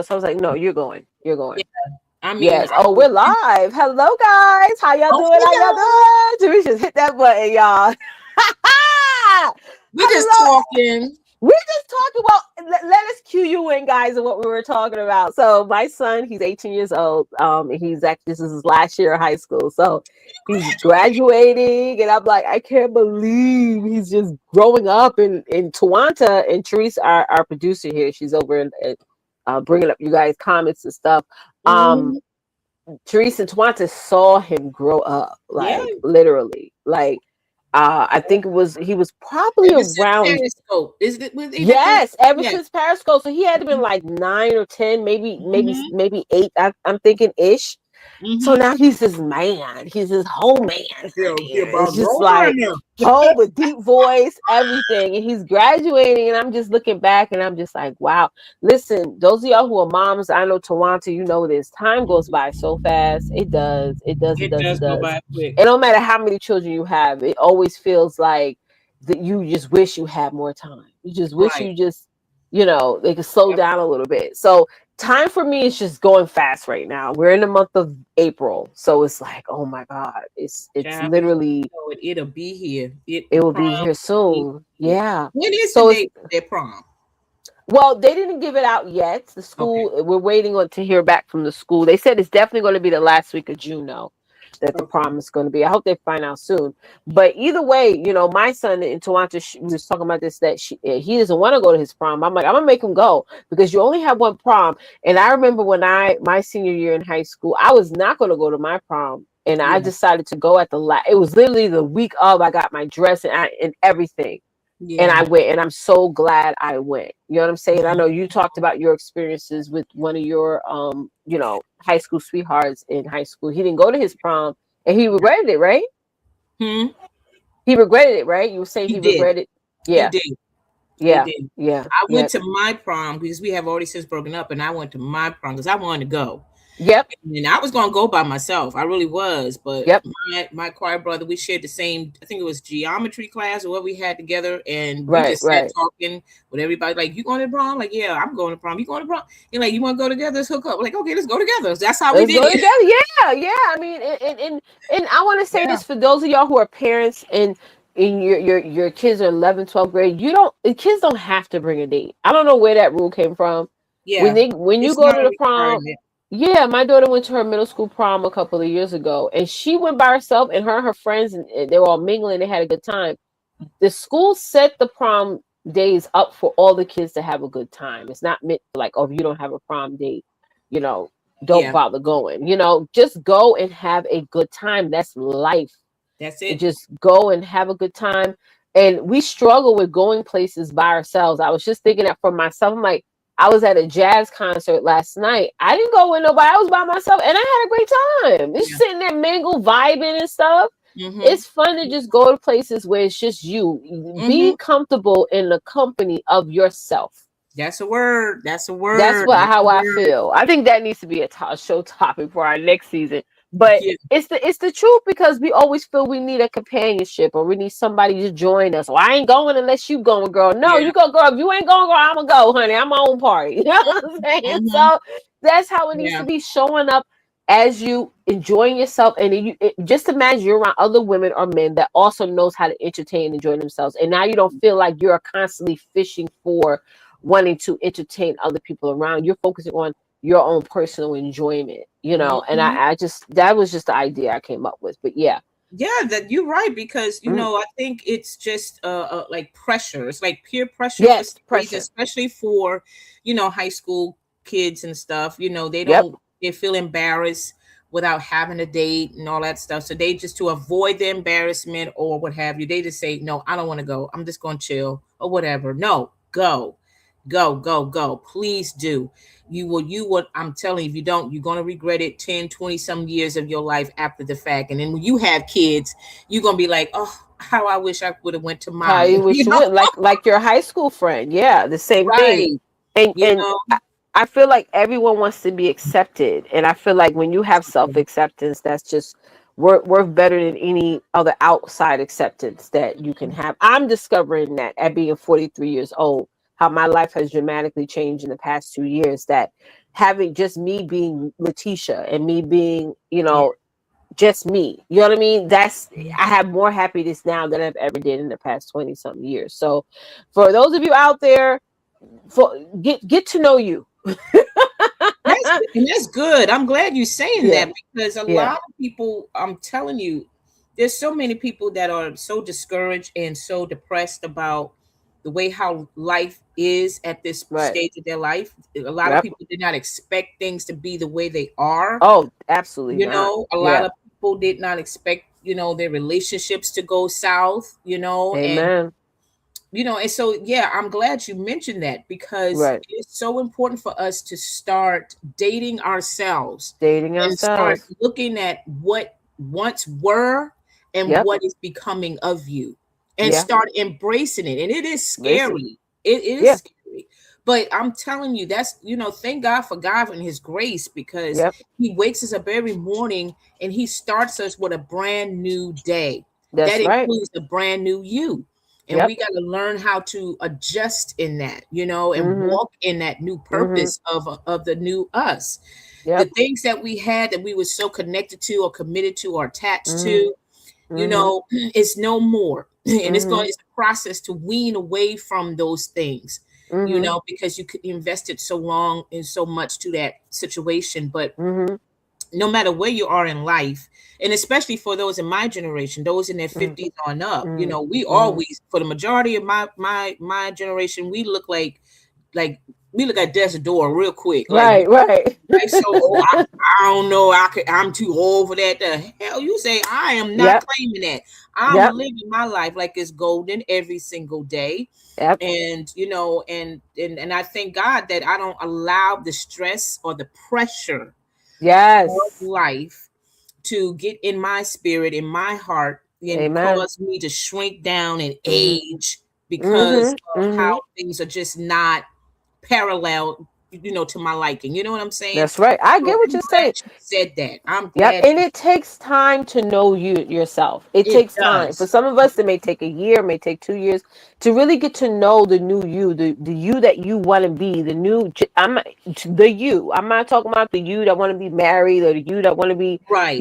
So I was like, no, you're going. You're going. Yeah, I mean, Yes. Oh, we're live. Hello, guys. How y'all doing? How y'all doing? We just hit that button, y'all. we're just Hello. talking. We're just talking about. Let us cue you in, guys, of what we were talking about. So my son, he's 18 years old. He's actually, this is his last year of high school. So he's graduating, and I'm like, I can't believe he's just growing up. In Twonta, and Therese, our producer here, she's over in bringing up you guys comments and stuff. Mhm. Therese and Twonta saw him grow up, Yeah, like literally. Like I think he was probably ever since around. Periscope, is it was even Yes, ever yeah. since Periscope. So he had to been like 9 or 10, Mm-hmm. maybe 8. I'm thinking ish. So Mm-hmm. now he's this man. He's this whole man, honey. He And it's about just grown right like now. whole with deep voice, everything. And he's graduating, and I'm just looking back, and I'm just like, wow. Listen, those of y'all who are moms, I know Twonta, you know this. Time goes by so fast. It does. It does. It It does. It does go does. by quick. And no matter how many children you have, it always feels like that you just wish you had more time. You just wish Right. you just, they could slow Yep. down a little bit. So time for me is just going fast right now. We're in the month of April, so it's like, oh my God, it's Child, before literally, you know it, it'll be here. it The will prom be here will be soon. here. Yeah. When is the So it's, date for their prom? well, they didn't give it out yet. The Okay. school, we're waiting on to hear back from the school. They said it's definitely going to be the last week of June, though, that the Okay. prom is going to be. I hope they find out soon. But either way, my son in Toronto, we was talking about this, that he doesn't want to go to his prom. I'm like, I'm gonna make him go because you only have one prom. And I remember when my senior year in high school, I was not going to go to my prom. And I Yeah. decided to go at it was literally the week of. I got my dress and everything, and Yeah. I went, and I'm so glad I went. You know what I'm saying? I know you talked about your experiences with one of your high school sweethearts in high school. He didn't go to his prom, and he regretted it, right? Hmm. He regretted it, right? You were saying He he did. regretted. He Yeah, did. He yeah, did. yeah, I yeah. went to my prom because we have already since broken up, and I went to my prom because I wanted to go. Yep, And I was gonna go by myself. I really was, but yep. my choir brother, we shared the same. I think it was geometry class or what we had together, and we Right, just sat right. talking with everybody. Like, you going to prom? Like, yeah, I'm going to prom. You going to prom? And like, you want to go together? Let's hook up. We're like, okay, let's go together. That's how we Let's did go it. together. Yeah, yeah. I mean, and I want to say Yeah. this for those of y'all who are parents and in your kids are 11th, 12th grade. The kids don't have to bring a date. I don't know where that rule came from. Yeah, When you it's go not to a the prom, requirement. yeah, my daughter went to her middle school prom a couple of years ago, and she went by herself, and her friends, and they were all mingling. They had a good time. The school set the prom days up for all the kids to have a good time. It's not meant like, oh, if you don't have a prom date, you know, don't Yeah, bother going. Just go and have a good time. That's life. that's And it. just go and have a good time. And we struggle with going places by ourselves. I was just thinking that for myself. I'm like, I was at a jazz concert last night. I didn't go with nobody. I was by myself, and I had a great time. Just Yeah. sitting there, mingle, vibing and stuff. Mm-hmm. It's fun to just go to places where it's just you. Mm-hmm. Be comfortable in the company of yourself. That's a word. That's a That's word. That's a how I word. feel. I think that needs to be a show topic for our next season. But Yeah. it's the truth, because we always feel we need a companionship, or we need somebody to join us. Well, I ain't going unless you going, girl. No, Yeah. you go, girl. If you ain't going, girl, I'm gonna go, honey. I'm my own party. You know what I'm saying? Mm-hmm. So that's how it needs Yeah. to be, showing up as you, enjoying yourself. And just imagine you're around other women or men that also knows how to entertain and enjoy themselves, and now you don't feel like you're constantly fishing for wanting to entertain other people around. You're focusing on your own personal enjoyment, and Mm-hmm. I just, that was just the idea I came up with. But yeah. Yeah, that you're right, because Mm, I think it's just like pressure. It's like peer pressure for yes, some reason, pressure. especially for high school kids and stuff. Yep. They feel embarrassed without having a date and all that stuff. So they just, to avoid the embarrassment or what have you, they just say, no, I don't want to go. I'm just going to chill or whatever. No, go, go, go, go. Please do. You would, I'm telling you, if you don't, you're going to regret it 10, 20 some years of your life after the fact. And then when you have kids, you're going to be like, oh, how I wish I would have went to How you mine. wish you would, like your high school friend. Yeah, the same thing. Right. You And know, I feel like everyone wants to be accepted, and I feel like when you have self acceptance, that's just worth better than any other outside acceptance that you can have. I'm discovering that at being 43 years old, how my life has dramatically changed in the past 2 years. That having just me being Leticia and me being, you Yeah. know, just me. You know what I mean? I have more happiness now than I've ever did in the past 20 something years. So for those of you out there, get to know you. That's good. I'm glad you're saying Yeah. that, because a Yeah. lot of people, I'm telling you, there's so many people that are so discouraged and so depressed about the way how life is at this Right. stage of their life. A lot of Yep. people did not expect things to be the way they are. Oh, absolutely You not. know, a lot Yeah. of people did not expect, their relationships to go south, and Amen. and so, yeah, I'm glad you mentioned that, because Right. it's so important for us to start dating ourselves Dating and start ourselves. looking at what once were and Yep. what is becoming of you, and Yeah. start embracing it. And it is Listen. scary. It is Yeah. scary. But I'm telling you, that's, thank God for God and his grace, because Yep. he wakes us up every morning and he starts us with a brand new day. That That's right. includes a brand new you. And Yep. we got to learn how to adjust in that, and Mm-hmm. walk in that new Mm-hmm. purpose of the new us. The Yep. things that we had that we were so connected to or committed to or attached Mm-hmm. to, Mm-hmm. it's no more. And Mm-hmm. it's a process to wean away from those things, Mm-hmm. because you could invested so long and so much to that situation. But Mm-hmm. no matter where you are in life, and especially for those in my generation, those in their Mm-hmm. 50s on up, we Mm-hmm. always, for the majority of my generation, like we look at death's door real quick, Right. Right. like, so, oh, I don't know, I'm too old for that. The hell you say? I am not Yep. claiming that. I'm Yep. living my life like it's golden every single day. Yep. And and I thank God that I don't allow the stress or the pressure of Yes. life to get in my spirit, in my heart, and Amen. cause me to shrink down and Mm-hmm. age because Mm-hmm. of how Mm-hmm. things are just not parallel, to my liking. You know what I'm saying? That's right. I So get what I'm you're saying. glad you said that. I'm Yep. glad And it takes time to know yourself. It it takes time. For does. some of us, it may take a year, may take 2 years to really get to know the new you, the you that you want to be, the you. I'm not talking about the you that want to be married or the you that want to be, Right.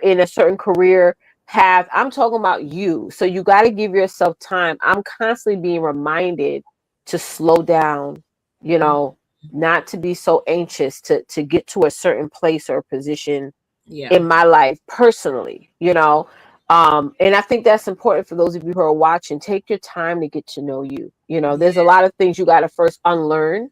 in a certain career path. I'm talking about you. So you got to give yourself time. I'm constantly being reminded to slow down, you Mm, know, not to be so anxious to get to a certain place or position yeah. in my life personally, and I think that's important for those of you who are watching. Take your time to get to know you. There's a Yeah. lot of things you got to first unlearn,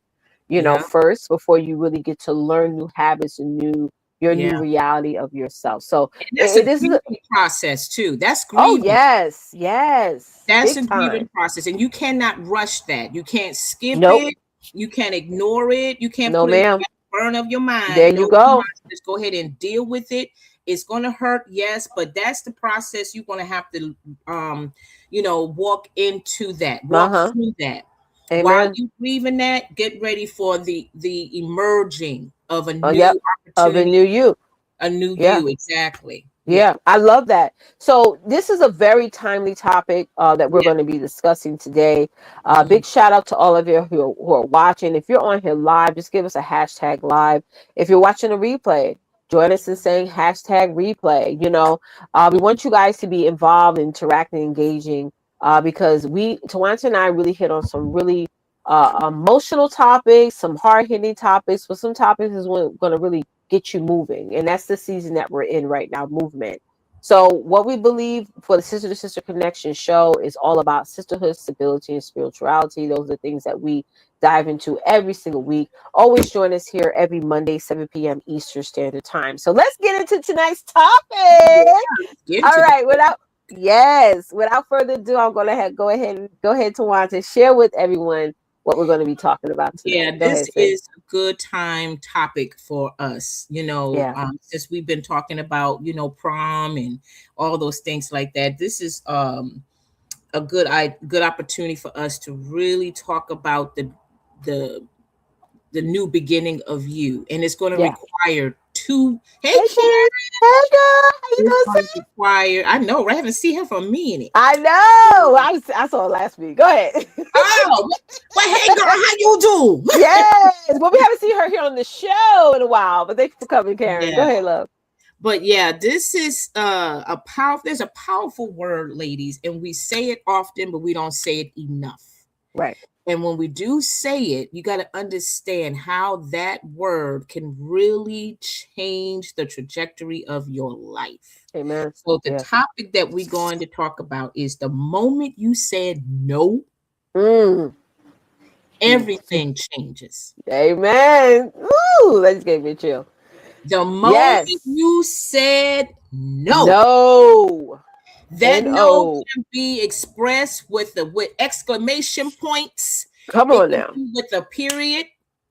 Yeah. first before you really get to learn new habits and your new Yeah. reality of yourself. So And that's a this is grieving process too. That's oh grieving. yes, yes, That's big a grieving time. process. And you cannot rush that. You can't skip Nope. it. You can't ignore it. You can't No put it in the ma'am. back burner of your mind. There you No, you go. must just go ahead and deal with it. It's gonna hurt, yes, but that's the process you're gonna have to walk into that, walk Uh-huh. through that. While Amen. you grieving that, get ready for the emerging of a Oh yep. new Of a opportunity, new you. a new Yeah. you. Exactly. Yeah. Yeah, I love that. So this is a very timely topic that we're Yeah. going to be discussing today. Mm. Big shout out to all of you who are watching. If you're on here live, just give us a hashtag live. If you're watching a replay, join us in saying hashtag replay. We want you guys to be involved, interacting, engaging, because Twonta and I really hit on some really emotional topics, some hard hitting topics, but some topics is going to really get you moving. And that's the season that we're in right now, movement. So what we believe for the Sister to Sister Connection show is all about sisterhood, stability, and spirituality. Those are the things that we dive into every single week. Always join us here every Monday, 7 p.m. Eastern Standard Time. So let's get into tonight's Yeah. topic. Get All into the right, without further ado, I'm gonna go ahead to Juan to share with everyone what we're going to be talking about Yeah, tonight. Go this ahead, sis. is a good time topic for us, Yeah. since we've been talking about, prom and all those things like that. This is a good opportunity for us to really talk about the the new beginning of you. And it's going to Yeah. require two. Hey, Hey, Karen. Karen. Hey, girl. How you It's doing, gonna sis? be quiet. I know, right? I haven't seen her for a minute. I know. I saw it last week. Go ahead. Oh, well, hey, girl, how you do? Yes. Well, we haven't seen her here on the show in a while, but thanks for coming, Karen. Go Yeah. ahead, love. But yeah, this is a powerful. There's a powerful word, ladies, and we say it often, but we don't say it enough. Right. And when we do say it, you got to understand how that word can really change the trajectory of your life. Amen. So the Yeah. topic that we're going to talk about is the moment you said no, Mm. everything changes. Amen. Ooh, that just gave me a chill. The moment Yes. you said no, No. that no N-O. can be expressed with exclamation points. Come It on can now. be with a period.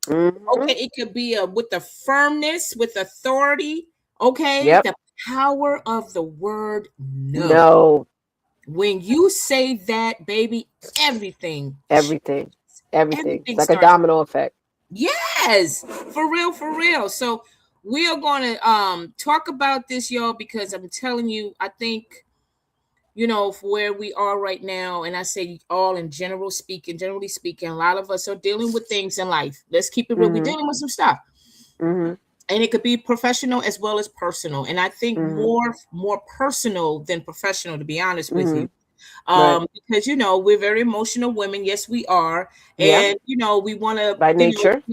Mm-hmm. Okay, it could be with the firmness, with authority. Okay, Yep. the power of the word no. No. When you say that, baby, everything, Everything. Everything. It's everything like a starts. domino effect. Yes, for real, for real. So we are going to talk about this, y'all, because I'm telling you, I think for where we are right now, and I say all in generally speaking, a lot of us are dealing with things in life. Let's keep it real. We're dealing with some stuff. Mm-hmm. And it could be professional as well as personal. And I think more personal than professional, to be honest with you. Right. Because we're very emotional women. Yes, we are. Yeah. And we want to, By nature.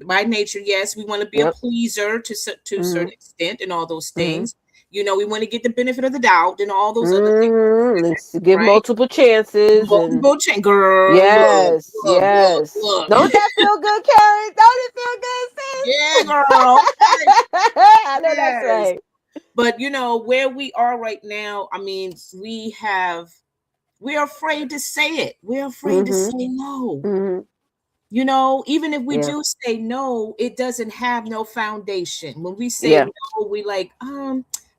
by nature, yes, we want to be a Yep. pleaser to a certain extent and all those Mm-hmm. things. We want to get the benefit of the doubt and all those other things, Mm-hmm. Give right? multiple chances and Multiple change, girl. Look, yes, look, look, yes. look. Don't that feel good, Karen? Don't it feel good, Yeah, sis? girl. I know that's Yes. right. But where we are right now, I mean, we're afraid to say it. We're afraid to say no. Mm-hmm. Even if we Yeah. do say no, it doesn't have no foundation. When we say no, we like,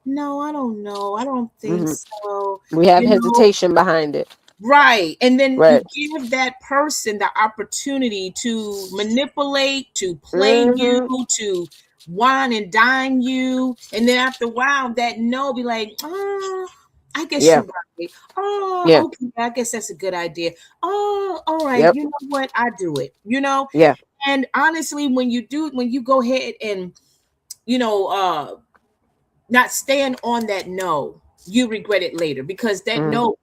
no, I don't know. I don't think so. We have You know, hesitation behind it. right. And then you Right. give that person the opportunity to manipulate, to play you, Mm-hmm. to wine and dine you. And then after a while, that no be like, oh, I guess Yeah. you're right. Oh, Yeah. okay. I guess that's a good idea. Oh, all right. Yep. You know what? I do it, Yeah. And honestly, when you go ahead and, not stand on that no, you regret it later because that Mm-hmm. no,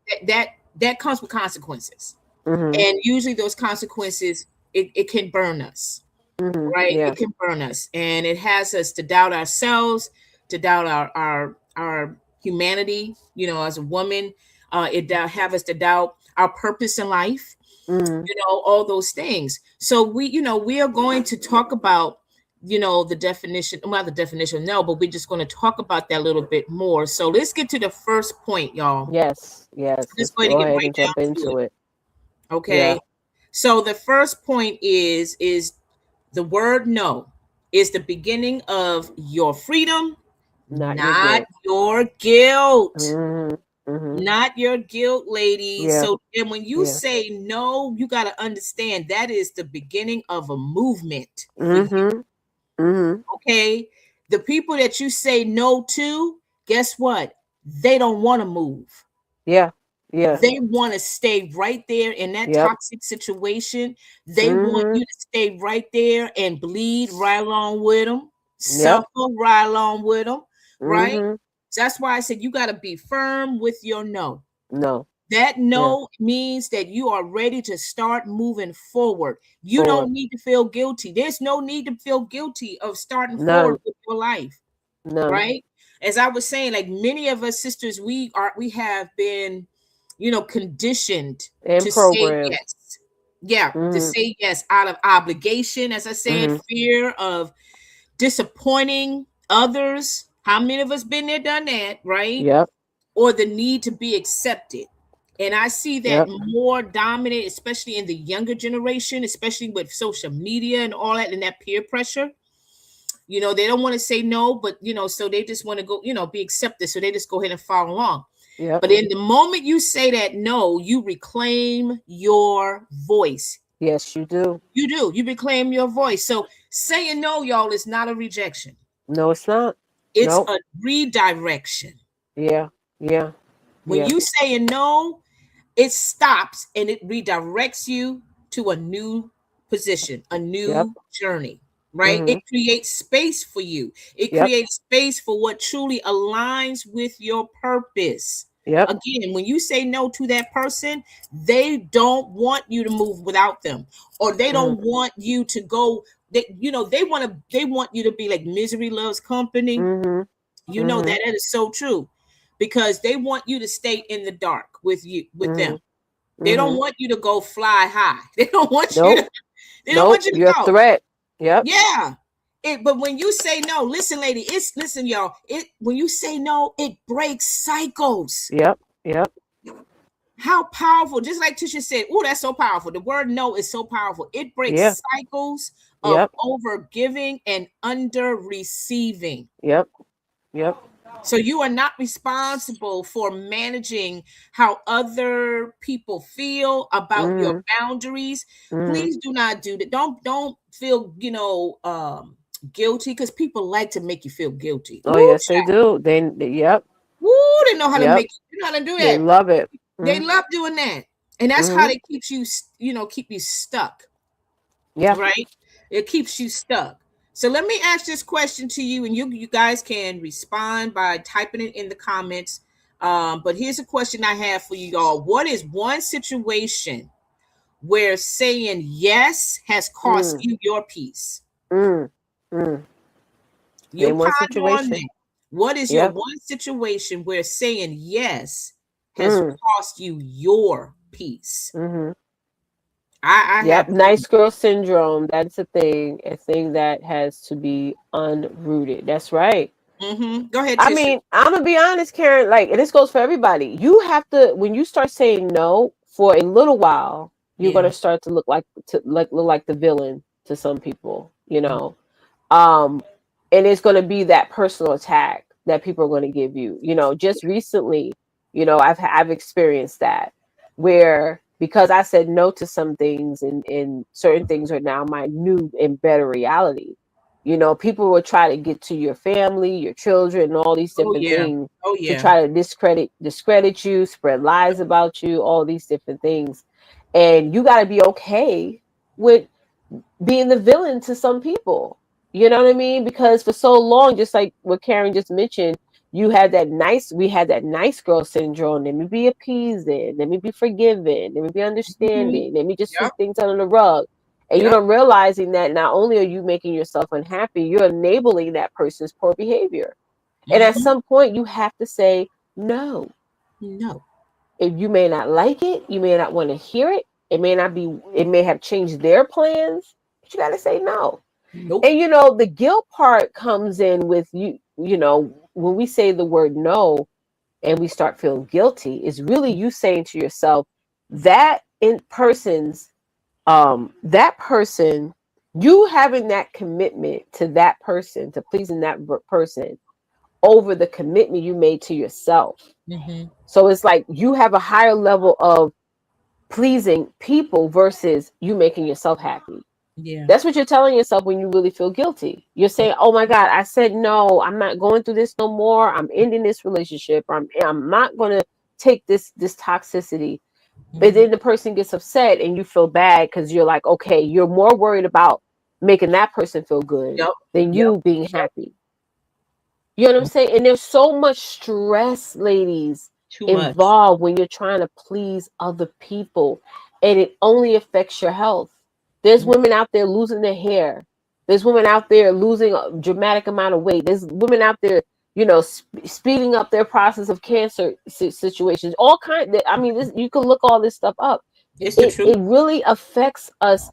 that comes with consequences. Mm-hmm. And usually those consequences, it can burn us, Mm-hmm. right? Yeah. It can burn us, and it has us to doubt ourselves, to doubt our humanity, as a woman. It have us to doubt our purpose in life, Mm-hmm. all those things. So we are going to talk about, the definition, well, the definition, no, but we're just going to talk about that a little bit more. So let's get to the first point, y'all. Yes. Yes. I'm Let's just going to go get ahead right and jump down to into it. it. Okay. Yeah. So the first point is the word no is the beginning of your freedom, Not your not guilt. your guilt. Mm-hmm. Mm-hmm. Not your guilt, ladies. Yeah. So, and when you Yeah. say no, you got to understand that is the beginning of a movement for you. Mm-hmm. Mm-hmm. Okay. The people that you say no to, guess what? They don't want to move. Yeah. Yeah. They want to stay right there in that Yep. toxic situation. They want Mm-hmm. you to stay right there and bleed right along with them, Yep. suffer right along with them, right? Mm-hmm. So that's why I said you got to be firm with your no. No. That Yeah. no means that you are ready to start moving forward. You Forward. don't need to feel guilty. There's no need to feel guilty of starting forward None. with your life, None. right? As I was saying, like many of us sisters, we have been, conditioned And to say programmed. yes. Yeah, to Mm-hmm. say yes out of obligation, as I said, Mm-hmm. fear of disappointing others. How many of us been there, done that, right? Yep. Or the need to be accepted. And I see that Yep. more dominant, especially in the younger generation, especially with social media and all that and that peer pressure. They don't want to say no, but so they just want to go, be accepted. So they just go ahead and follow along. Yep. But in the moment you say that no, you reclaim your voice. Yes, you do. You do. You reclaim your voice. So saying no, y'all, is not a rejection. No, it's not. It's Nope. a redirection. Yeah. Yeah. When Yeah. you say a no, it stops and it redirects you to a new position, a Yep. new journey, right? Mm-hmm. It creates space for you. It Yep. creates space for what truly aligns with your purpose. Yep. Again, when you say no to that person, they don't want you to move without them, or they don't Mm-hmm. want you to go. They want you to be like misery loves company. Mm-hmm. You know Mm-hmm. that that is so true, because they want you to stay in the dark with Mm-hmm. them. They don't Mm-hmm. want you to go fly high. They don't want you Nope. to. They don't Nope. want you to You're a go. threat. Yep. Yeah. But when you say no, listen, lady. Listen, y'all. When you say no, it breaks cycles. Yep. Yep. How powerful! Just like Tisha said, oh, that's so powerful. The word no is so powerful. It Yeah. breaks cycles of Yep. over giving and under receiving. Yep. Yep. So you are not responsible for managing how other people feel about your Mm-hmm. boundaries. Mm-hmm. Please do not do that. Don't feel, guilty, because people like to make you feel guilty. Oh Ooh, yes, they do. Yep. woo, they know how to Yep. make you know how to do They that. love it. They Mm-hmm. love doing that. And that's how Mm-hmm. they keep you stuck, Yeah. right? It keeps you stuck. So let me ask this question to you, and you guys can respond by typing it in the comments. But here's a question I have for you all. What is one situation where saying yes has cost Mm. you your peace? Mm. Mm. You Name one ponder on situation. that. What is your Yep. one situation where saying yes has Mm. cost you your peace? Mm-hmm. I Yep. have one. Nice girl syndrome. That's a thing that has to be unrooted. That's right. Go ahead, I Tisha. mean, I'm gonna be honest, Karen. Like, and this goes for everybody. You have to, when you start saying no for a little while, you're Yeah. gonna start to look like the villain to some people. Mm-hmm. Um, and it's gonna be that personal attack that people are gonna give you. Just recently, I've experienced that where because I said no to some things and certain things are now my new and better reality. People will try to get to your family, your children, and all these Oh different yeah. things Oh to yeah. try to discredit you, spread lies about you, all these different things. And you got to be okay with being the villain to some people. You know what I mean? Because for so long, just like what Karen just mentioned, we had that nice girl syndrome. Let me be appeasing, let me be forgiving, let me be Mm-hmm. understanding, let me just sweep Yep. things under the rug. And you Yep. don't realizing that not only are you making yourself unhappy, you're enabling that person's poor behavior. And at Mm-hmm. some point, you have to say no. No. If you may not like it, you may not want to hear it. It may have changed their plans, but you got to say no. Nope. And the guilt part comes in with when we say the word no and we start feeling guilty, is really you saying to yourself that in person's that person, you having that commitment to that person, to pleasing that person over the commitment you made to yourself. Mm-hmm. So it's like you have a higher level of pleasing people versus you making yourself happy. Yeah. That's what you're telling yourself when you really feel guilty. You're saying, "Oh my God, I said no. I'm not going through this no more. I'm ending this relationship. Or I'm not going to take this toxicity." But Mm-hmm. then the person gets upset and you feel bad because you're like, okay, you're more worried about making that person feel good Yep. than Yep. you being happy. You know what I'm saying? And there's so much stress, ladies, Too much. involved when you're trying to please other people, and it only affects your health. There's women out there losing their hair. There's women out there losing a dramatic amount of weight. There's women out there, speeding up their process of cancer situations. All kind. I mean, you can look all this stuff up. It's the It truth. really affects us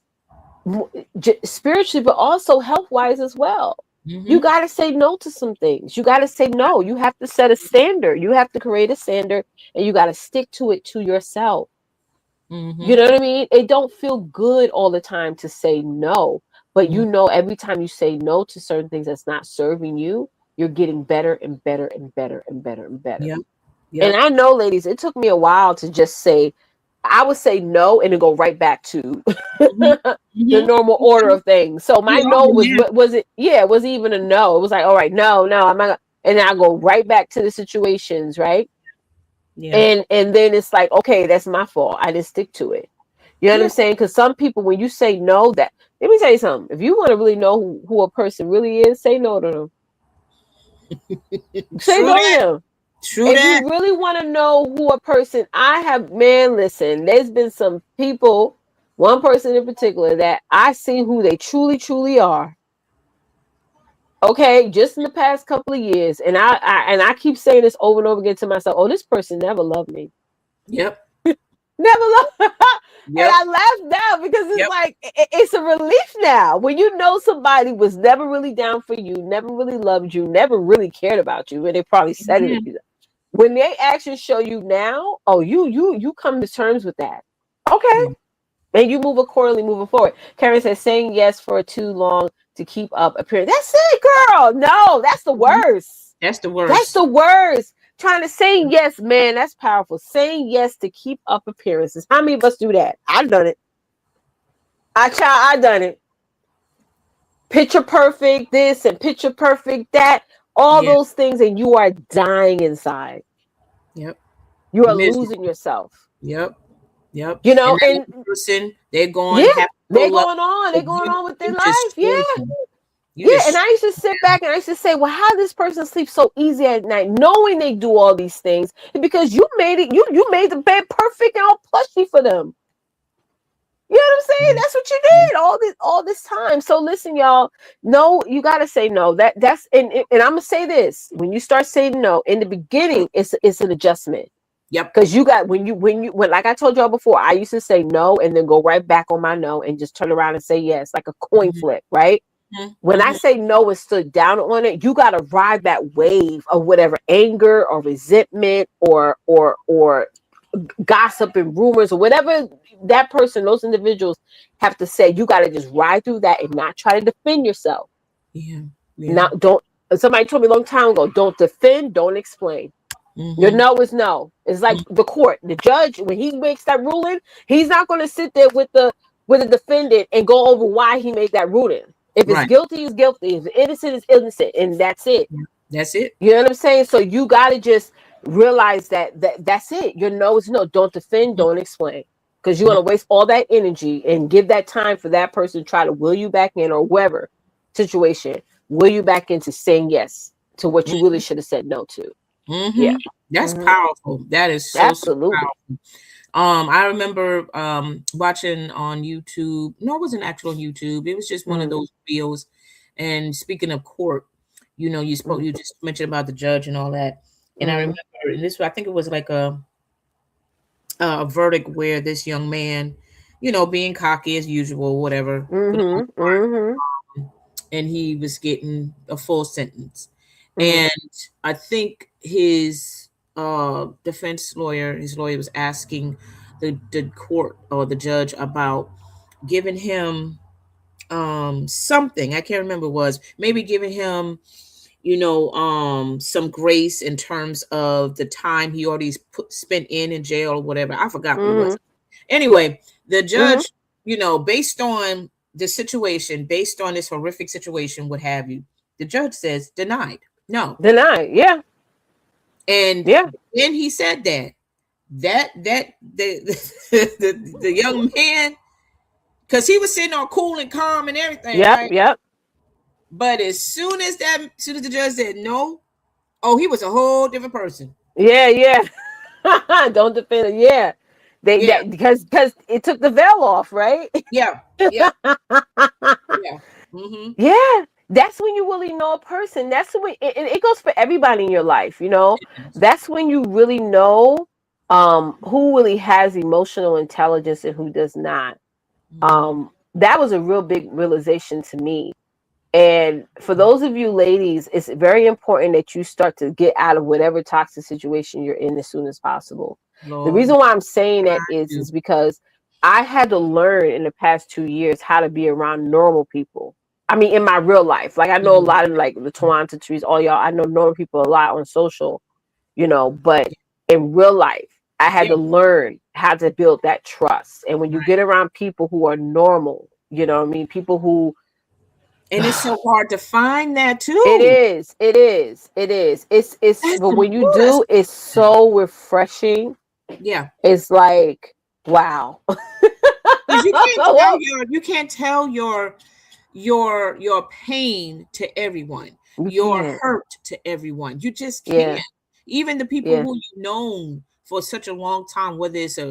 spiritually, but also health wise as well. You Mm-hmm. got to say no to some things. You got to say no. You have to set a standard. You have to create a standard and you got to stick to it to yourself. You Mm-hmm. know what I mean? It don't feel good all the time to say no, but every time you say no to certain things that's not serving you, you're getting better and better and better and better and better. Yep. And Yep. I know, ladies, it took me a while to just say I would say no and then go right back to Mhm. the Mhm. normal order of things. So my We no all was been was it? Yeah, it wasn't even a no. It was like, all right, no, I'm not. And then I go right back to the situations, right? there. Yeah. And then it's like, okay, that's my fault. I didn't stick to it. You know what I'm Yeah. saying? Because some people, when you say no, that let me tell you something. If you want to really know who a person really is, say no to them. Say True no to that. them. True If that. you really want to know who a person, I have, man, listen, there's been some people, one person in particular, that I see who they truly, truly are. Okay, just in the past couple of years, and I keep saying this over and over again to myself. Oh, this person never loved me. Yep. Never loved. And Yep. I laugh now because it's Yep. like it's a relief now when you know somebody was never really down for you, never really loved you, never really cared about you, and they probably said it. Mhm. When they actions show you now, oh, you come to terms with that. Okay. Yeah. And you move accordingly moving forward. Karen says saying yes for too long to keep up appearance. That's it, girl. No, that's the Mhm. worst. That's the That's worst. the worst. Trying to say yes, man, that's powerful. Saying yes to keep up appearances. How many of us do that? I've done it. I done it. Picture perfect this and picture perfect that. All Yeah. those things, and you are dying inside. Yep. You are losing Miserable. yourself. Yep. Yep. You And know, that and other person, they're going yeah, happy go lucky. they're But going on with their you just life. Yeah. screwed them. You Yeah, and just I used to sit back and I used to say, well, how does this person sleep so easy at night, knowing they do all these things? Because you made it, you made the bed perfect and all plushy for them. You know what I'm saying? yeah. That's what you Yeah. did all this time. So listen, y'all. No, you gotta say no. That's and I'm gonna say this: when you start saying no in the beginning, it's an adjustment. Yep. Because you got when like I told y'all before, I used to say no and then go right back on my no and just turn around and say yes, like a coin Mhm. flip, right? Mhm. When I Mhm. say no and stood down on it, you gotta ride that wave of whatever anger or resentment or gossip and rumors or whatever that person, those individuals have to say. You gotta just ride through that and not try to defend yourself. Yeah. Yeah. Now, don't. Somebody told me a long time ago, don't defend, don't explain. Your Mhm. no is no. It's like Mhm. the court, the judge, when he makes that ruling, he's not going to sit there with the defendant and go over why he made that ruling. If it's Right. guilty, it's guilty. If it's innocent, it's innocent, and that's it. Yeah. That's it. You know what I'm saying? So you got to just realize that's it. Your no is no. Don't defend, Mhm. don't explain, because you're Mhm. going to waste all that energy and give that time for that person to try to will you back in, or whoever situation will you back into saying yes to what you really should have said no to. Yeah. Mhm. That's Hmm. powerful. That is so Absolutely. powerful. I remember watching on YouTube. No, it wasn't actual on YouTube. It was just one of Mm, those videos. And speaking of court, mm, you just mentioned about the judge and all that. And I remember mm, and this I think it was like a verdict where this young man, being cocky as usual, whatever, for the most mhm, mhm, and he was getting a full sentence. mhm, And I think his defense lawyer, his lawyer was asking the court or the judge about giving him something. I can't remember what it was. Maybe giving him, some grace in terms of the time he already spent in jail or whatever. I forgot what it was. mhm, Anyway, the mhm. judge, based on the situation, based on this horrific situation, what have you, the judge says denied. No. Denied. Yeah, And yeah. then he said that the young man, because he was sitting all cool and calm and everything, Yep, right? yep. But as soon as the judge said no, oh, he was a whole different person. Yeah, yeah. Don't defend it. Yeah. They Yeah, that because it took the veil off, right? yeah, yeah, yeah. Mm-hmm. Yeah. That's when you really know a person. That's when it goes for everybody in your life, you know. That's when you really know who really has emotional intelligence and who does not. Mm-hmm. That was a real big realization to me. And for those of you ladies, it's very important that you start to get out of whatever toxic situation you're in as soon as possible. The Lord, reason why I'm saying that is you. is because I had to learn in the past 2 years how to be around normal people. I mean, in my real life, like I know a Mhm. lot of like the Twonta trees, all y'all. I know normal people a lot on social, but in real life, I had Yeah, to learn. how to build that trust. And when you Right. get around people who are normal, you know what I mean? People who And it's so hard to find that it too. is, it is, it is. It's That's but the when you ooh, that's do, it's so refreshing. yeah. It's like, wow. Because Well, you can't tell your pain to everyone, you your can't. hurt to everyone. You just can't. Yeah, Even the people yeah, who you've known for such a long time, whether it's a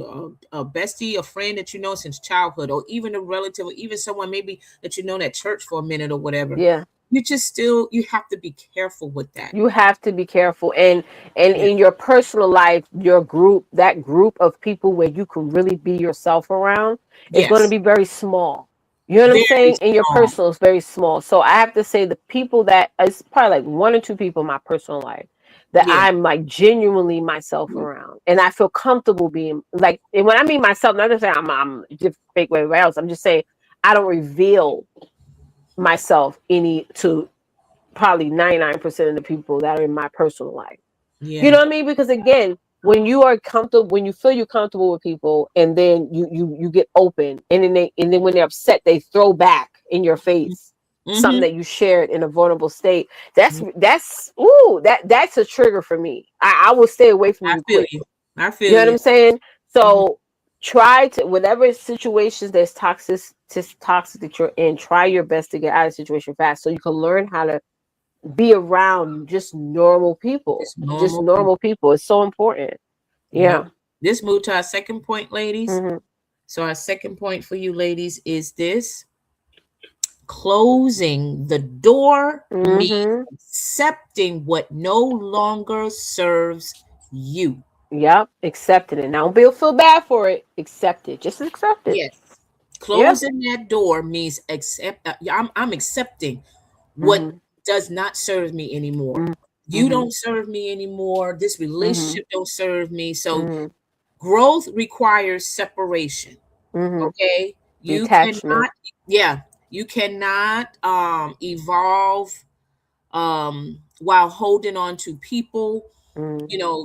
bestie, a friend that you know since childhood, or even a relative, or even someone maybe that you know at church for a minute or whatever, yeah. you have to be careful with that. You have to be careful. And Yeah. in your personal life, your group, that group of people where you can really be yourself around is going to Yes. be very small. You know what I'm Very saying? In your small. personal is very small. So I have to say the people that it's probably like one or two people in my personal life that Yeah. I'm like genuinely myself around. And I feel comfortable being like, and when I mean myself, not just saying I'm just fake with everybody else. I'm just saying I don't reveal myself any to probably 99% of the people that are in my personal life. You Yeah. know what I mean? Because again, when you are comfortable, when you feel you're comfortable with people, and then you get open, and then when they're upset, they throw back in your face something Mm-hmm. that you shared in a vulnerable state. That's a trigger for me. I will stay away from I you feel quick. you. I You feel know what you. I'm saying? Mhm. So try to whatever situations there's toxic that you're in, try your best to get out of the situation fast so you can learn how to be around just normal people. Just Just normal people. normal people. It's so important. Yep. Yeah. This moved to our second point, ladies. Hmm. So our second point for you ladies is this: closing the door means Hmm. accepting what no longer serves you. Yep. Accepted it. Now don't feel bad for it. Accept it. Just accept it. Yes. Yeah. Closing that door means accept. I'm accepting what Hmm. doss not serve me anymore. Hmm. You Hmm. don't serve me anymore. This Hmm. relationship don't serve me. So Hmm. growth requires separation. Hmm. Okay, you Detachment. cannot, yeah, you cannot evolve while holding on to people, Hmm.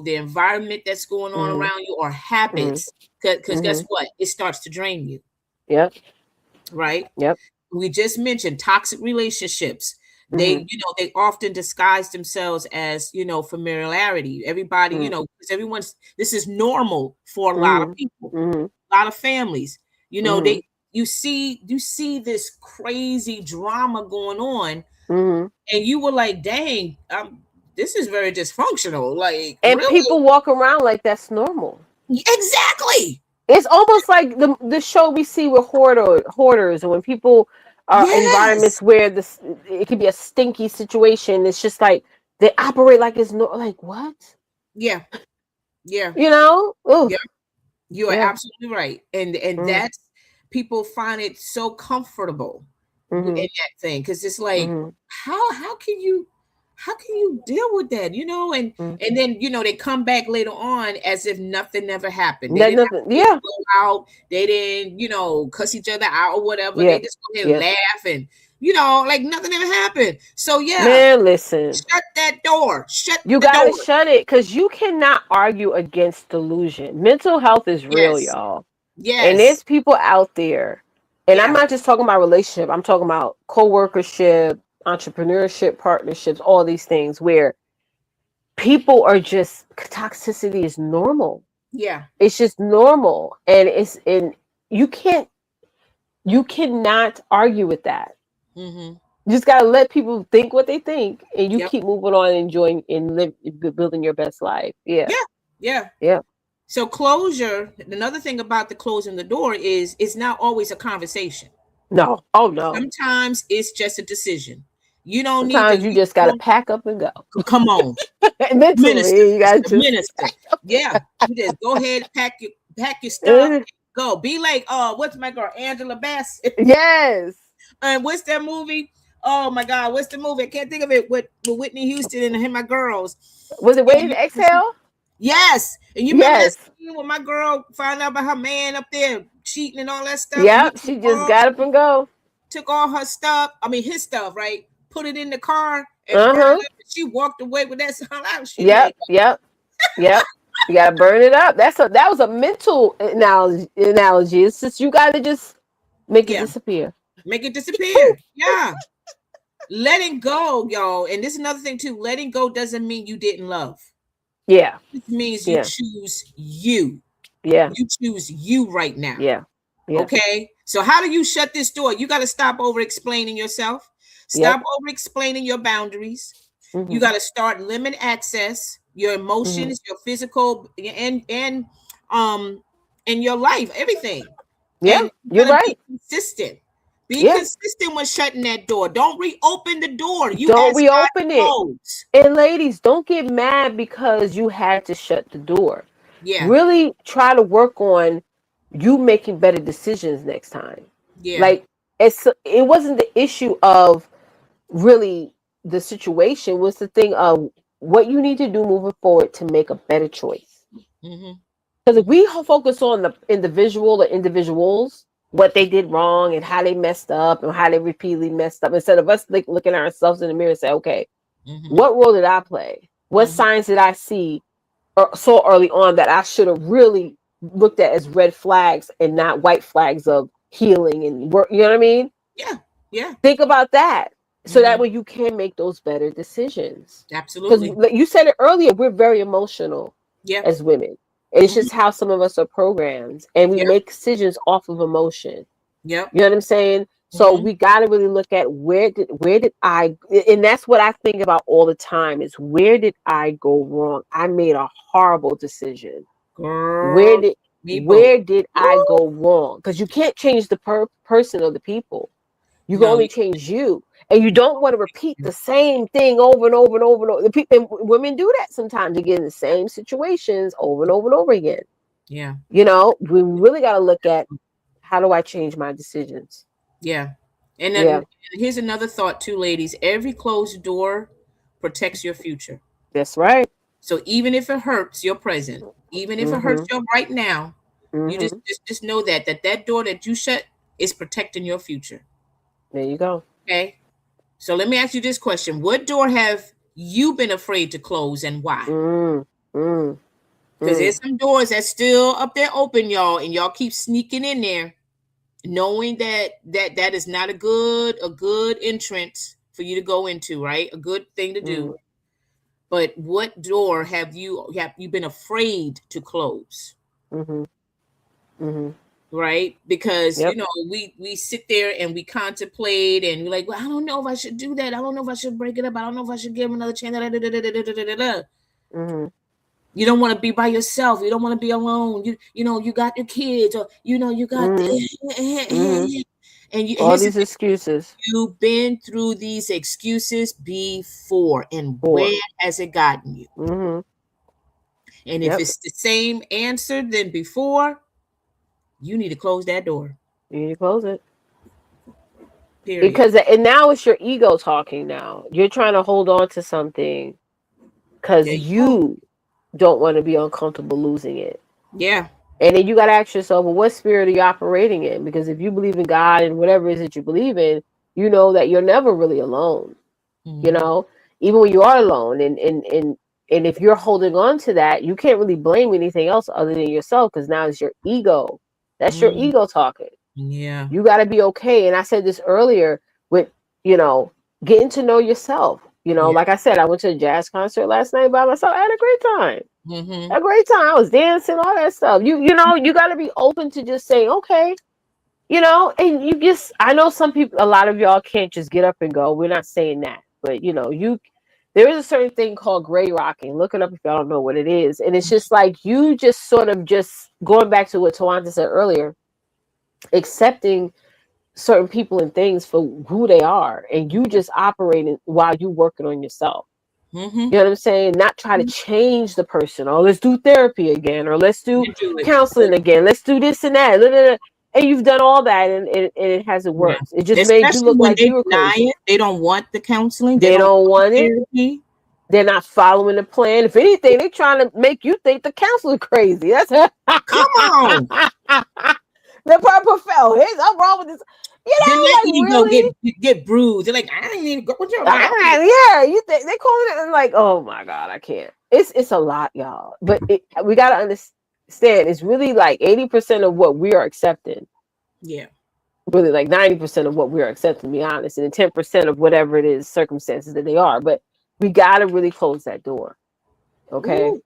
the environment that's going on Hmm. around you, or Hmm. habits, because guess Hmm. what, it starts to drain you, Yep. right? Yep. We just mentioned toxic relationships. Hmm. They often disguise themselves as familiarity. Everybody, Hmm. because everyone's this is normal for a lot of Hmm. people, Hmm. a lot of families. Hmm. They you see this crazy drama going on, Hmm. and you were like, dang, this is very dysfunctional. Like, And really? people walk around like that's normal. Exactly. It's almost like the show we see with hoarders, and when people are Yes. environments where this it could be a stinky situation. It's just like they operate like it's no like what Yeah. Yeah. you know. Oh Yeah. You are yeah. absolutely right. And Mm, that's people find it so comfortable in mm-hmm, that thing, because it's like, mm-hmm, how can you deal with that? mm. And then they come back later on as if nothing ever happened. They That didn't have nothing. to Yeah, go out, they didn't cuss each other out or whatever. They yeah, just go ahead and yeah. laugh, and like nothing ever happened. So yeah, Man, listen. shut that door. Shut You the gotta door. shut it because you cannot argue against delusion. Mental health is real, Yes. y'all. And Yes. there's people out there, and I'm Yeah. not just talking about relationship, I'm talking about co-workership, entrepreneurship, partnerships, all these things where people are just toxicity is normal. Yeah. It's just normal. And you can't you cannot argue with that. Mm-hmm. You just gotta let people think what they think and you Yep. keep moving on, enjoying and building your best life. Yeah. Yeah. Yeah. Yeah. So closure, another thing about the closing the door is it's not always a conversation. No. Oh no. Sometimes it's just a decision. You don't need to Sometimes you just gotta pack up and go. come on, minister, Mentally, you gotta sister, just minister. Yeah, you just go ahead, pack your stuff, uh, go. Be like, what's my girl, Angela Bass? yes. And what's that movie? Oh my God, what's the movie? I can't think of it, with Whitney Houston and him, my girls. Was it Waiting to Exhale? Yes, and you remember that Yes. scene when my girl found out about her man up there cheating and all that stuff, and he Yep. She just got up and go. took all her stuff. I mean, his stuff, right? Put it in the car and burned Uh-huh. it. She walked away with that. She Yep. like, Yep. Yep. You gotta burn it up. That was a mental analogy. It's just you gotta just make it Yeah. disappear. Make it disappear. Yeah. Letting go, y'all. And this is another thing too. Letting go doesn't mean you didn't love. Yeah, It means you yeah, choose you. yeah, You choose you right now. yeah, yeah, Okay. So how do you shut this door? You got to stop over explaining yourself. yep. Stop over explaining your boundaries. You Hmm. got to start limit access, your Hmm. emotions, your physical um and your life, everything. Yeah, And you you're got to be right. consistent. Be Yeah, consistent when shutting that door. Don't reopen the door. You don't ask God to reopen it. close. And ladies, don't get mad because you had to shut the door. Yeah. Really try to work on you making better decisions next time. Yeah. Like it wasn't the issue of really the situation, was the thing of what you need to do moving forward to make a better choice. Hmm. Because if Hmm. we focus on the individual or individuals, what they did wrong and how they messed up and how they repeatedly messed up, instead of us looking at ourselves in the mirror and say, okay, Hmm. what role did I play? What Hmm. signs did I see so early on that I should have really looked at as red flags and not white flags of healing and work? You know what I mean? Yeah. Yeah. Think about that. So that Hmm. way you can make those better decisions. Because Absolutely. you said it earlier, we're very emotional Yeah. as women. And it's just Hmm. how some of us are programmed. And we Yeah. make decisions off of emotion. Yep. You know what I'm saying? So Hmm. we got to really look at where did I, and that's what I think about all the time, is where did I go wrong? I made a horrible decision. Where Girl, did me both. where did I Woo! go wrong? Because you can't change the person or the people. You can No, only change you, and you don't want to repeat the same thing over and over and over and over. The people, and women do that sometimes. They get in the same situations over and over and over again. yeah, You know, we really got to look at, how do I change my decisions? yeah. And Yeah, then here's another thought too, ladies. Every closed door protects your future. that's right. So even if it hurts your present, even if it hurts Mhm. your right now, you just Mhm. just, just know that door that you shut is protecting your future. There you go. Okay. So let me ask you this question: what door have you been afraid to close, and why? Mm. Mm. Because Mm. there's some doors that's still up there open, y'all, and y'all keep sneaking in there, knowing that is not a good entrance for you to go into, right? A good thing to do. Mm. But what door have you been afraid to close? Mhm. Mhm. Right? Because Yep. we sit there and we contemplate and we're like, well, I don't know if I should do that. I don't know if I should break it up. I don't know if I should give him another chance. Mhm. You don't want to be by yourself. You don't want to be alone. You got your kids, or you got Mhm. Mhm. and All here's the these thing. excuses You've been through these excuses before, and where for. has it gotten you? Mhm. And if Yep. it's the same answer than before, you need to close that door. You need to close it. Period. Because and now it's your ego talking. Now you're trying to hold on to something because There you go. you don't want to be uncomfortable losing it. Yeah. And then you got to ask yourself, well, what spirit are you operating in? Because if you believe in God and whatever it is that you believe in, you know that you're never really alone. You Hmm. know, even when you are alone, and if you're holding on to that, you can't really blame anything else other than yourself, because now it's your ego. That's your Mm, ego talking. yeah. You got to be okay. And I said this earlier with, you know, getting to know yourself. You know, Yeah. like I said, I went to a jazz concert last night by myself. I had a great time. Hmm. A great time. I was dancing, all that stuff. You know, you got to be open to just saying, okay, and you just, I know some people, a lot of y'all can't just get up and go. We're not saying that, but there is a certain thing called gray rocking. Look it up if y'all don't know what it is. And it's just like you just sort of just going back to what Twonta said earlier, accepting certain people and things for who they are, and you just operating while you working on yourself. Hmm. You know what I'm saying? Not try to change the person. Or let's do therapy again, or let's do You do it. counseling again. Let's do this and that. And you've done all that, and it hasn't Yeah. worked. It just made you Especially look when like they you were deny crazy. it, they don't want the counseling, they They don't don't want want it. therapy. They're not following the plan. If anything, they're trying to make you think the counselor crazy. That's Come on. the purple fell. Hey, I'm wrong with this. Then that Like ego really? get bruised. They're like, I ain't need to go with your mouth. Yeah, you think they calling it and like, oh my God, I can't. It's a lot, y'all. But we gotta understand it's really like 80% of what we are accepting. Yeah. Really like 90% of what we are accepting, to be honest, and then 10% of whatever it is, circumstances that they are. But we gotta really close that door. Okay. Ooh,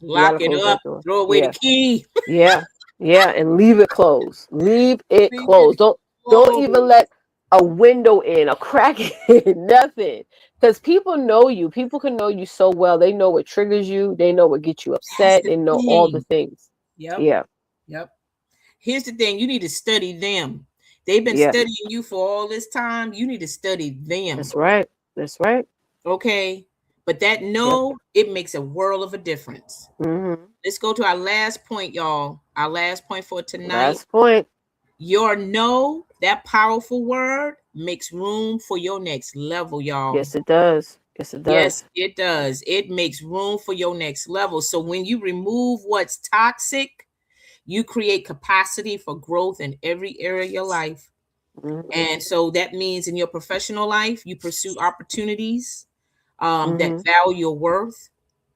We gotta lock it close up. that door. Throw away the Yeah. key. Yeah. Yeah. And leave it closed. Leave it Leave it closed. Don't even closed. let a window in, a crack in, nothing. Because people know you. People can know you so well. They know what triggers you. They know what gets you That's upset. the They know all the thing. things. Yep. Yeah. Yep. Here's the thing. You need to study them. They've been Yeah. studying you for all this time. You need to study them. That's right. That's right. Okay. But that Yep. no, it makes a world of a difference. Mm-hmm. Let's go to our last point, y'all. Our last point for tonight. Last point. Your no, that powerful word, makes room for your next level, y'all. Yes, it does. Yes, it Yes, does. it does. It makes room for your next level. So when you remove what's toxic, you create capacity for growth in every area of your life. Mm-hmm. And so that means in your professional life, you pursue opportunities that Mm-hmm. value your worth.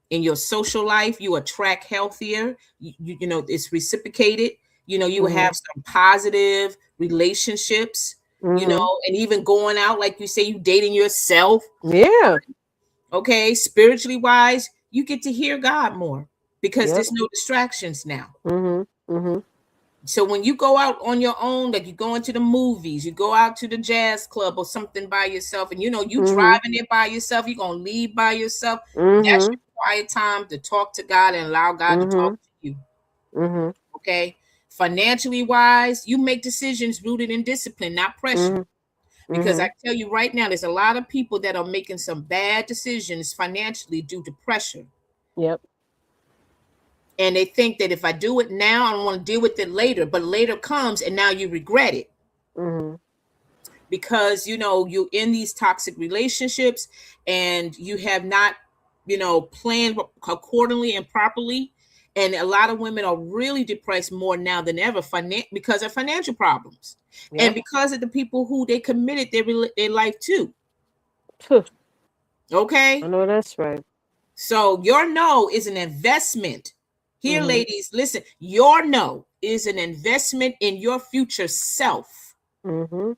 In your social life, you attract healthier. It's reciprocated. You have Mm-hmm. some positive relationships. Mm-hmm. And even going out, like you say, you dating yourself. Yeah. Okay, spiritually wise, you get to hear God more because Yep. there's no distractions now. Mm-hmm. Mm-hmm. So when you go out on your own, like you go into the movies, you go out to the jazz club or something by yourself, and you Mm-hmm. driving it by yourself, you're gonna leave by yourself. That's Mm-hmm. your quiet time to talk to God and allow God to Mm-hmm. talk to you. Mm-hmm. Okay. Financially wise, you make decisions rooted in discipline, not pressure. Mm-hmm. Because Mm-hmm. I tell you right now, there's a lot of people that are making some bad decisions financially due to pressure. Yep. And they think that if I do it now, I don't want to deal with it later. But later comes and now you regret it. Mm-hmm. Because you're in these toxic relationships and you have not planned accordingly and properly, and a lot of women are really depressed more now than ever because of financial problems, and Yep. because of the people who they committed their life to. Phew. I Okay, know that's right. so your no is an investment here, Mm-hmm. ladies. Listen, your no is an investment in your future self. Mm-hmm.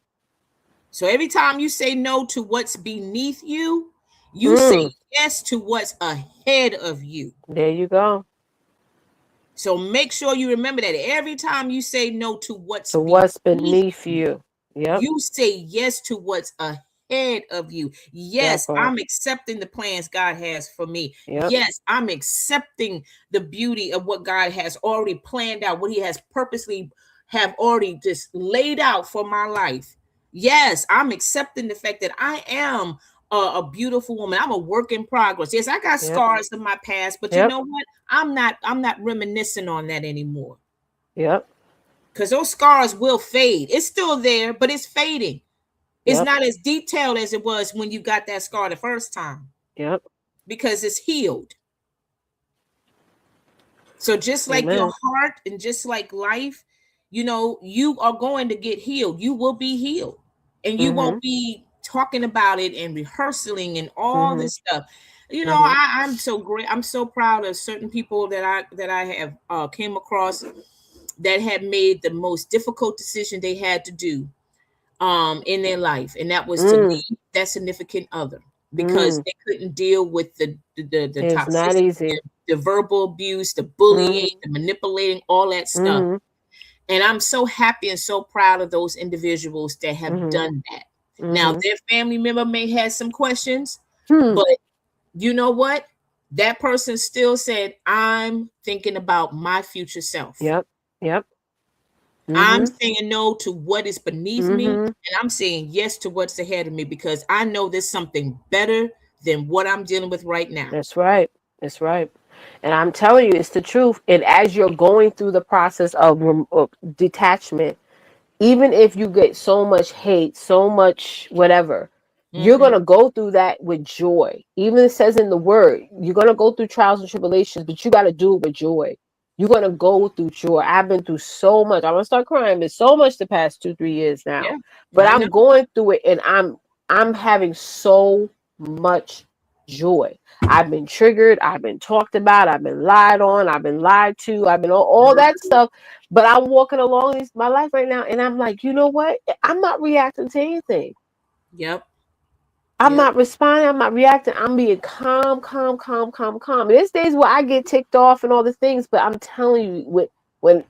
So every time you say no to what's beneath you, you say Mm. yes to what's ahead of you. There you go. So make sure you remember that every time you say no to what's To what's beneath beneath you, you. Yep. you say yes to what's ahead of you. That Yes, part. I'm accepting the plans God has for me. Yep. Yes, I'm accepting the beauty of what God has already planned out, what He has purposely have already just laid out for my life. Yes, I'm accepting the fact that I am a beautiful woman. I'm a work in progress. Yes, I got Yep. scars in my past, but you Yep. know what? I'm not reminiscing on that anymore. Yep. Because those scars will fade. It's still there, but it's fading. It's Yep. not as detailed as it was when you got that scar the first time Yep. because it's healed. So just like your Amen. heart and just like life, you are going to get healed. You will be healed. And you Mm-hmm. won't be talking about it and rehearsing and all Mm-hmm. this stuff. Mm-hmm. I'm so great. I'm so proud of certain people that I have came across that had made the most difficult decision they had to do in their life, and that was to Mm. leave that significant other because Mm. they couldn't deal with the It's not toxicity, easy. the verbal abuse, the bullying, Mm-hmm. the manipulating, all that stuff. Mm-hmm. And I'm so happy and so proud of those individuals that have Mm-hmm. done that. Now Mm-hmm. their family member may have some questions, Hmm. but you know what, that person still said, I'm thinking about my future self. Yep. Yep. I'm Mm-hmm. saying no to what is beneath me, Mm-hmm. and I'm saying yes to what's ahead of me because I know there's something better than what I'm dealing with right now. That's right. That's right. And I'm telling you, it's the truth. And as you're going through the process of detachment, even if you get so much hate, so much whatever, you're Mm-hmm. going to go through that with joy. Even it says in the word, you're going to go through trials and tribulations, but you got to do it with joy. You're gonna go through joy. I've been through so much. I'm gonna start crying. There's so much the past 2-3 years now, Yeah, but I know. I'm going through it, and I'm having so much joy. I've been triggered. I've been talked about. I've been lied on. I've been lied to. I've been all that stuff. But I'm walking along my life right now, and I'm like, you know what? I'm not reacting to anything. Yep. I'm Yep. not responding. I'm not reacting. I'm being calm, calm, calm, calm, calm. There's days where I get ticked off and all the things, but I'm telling you, when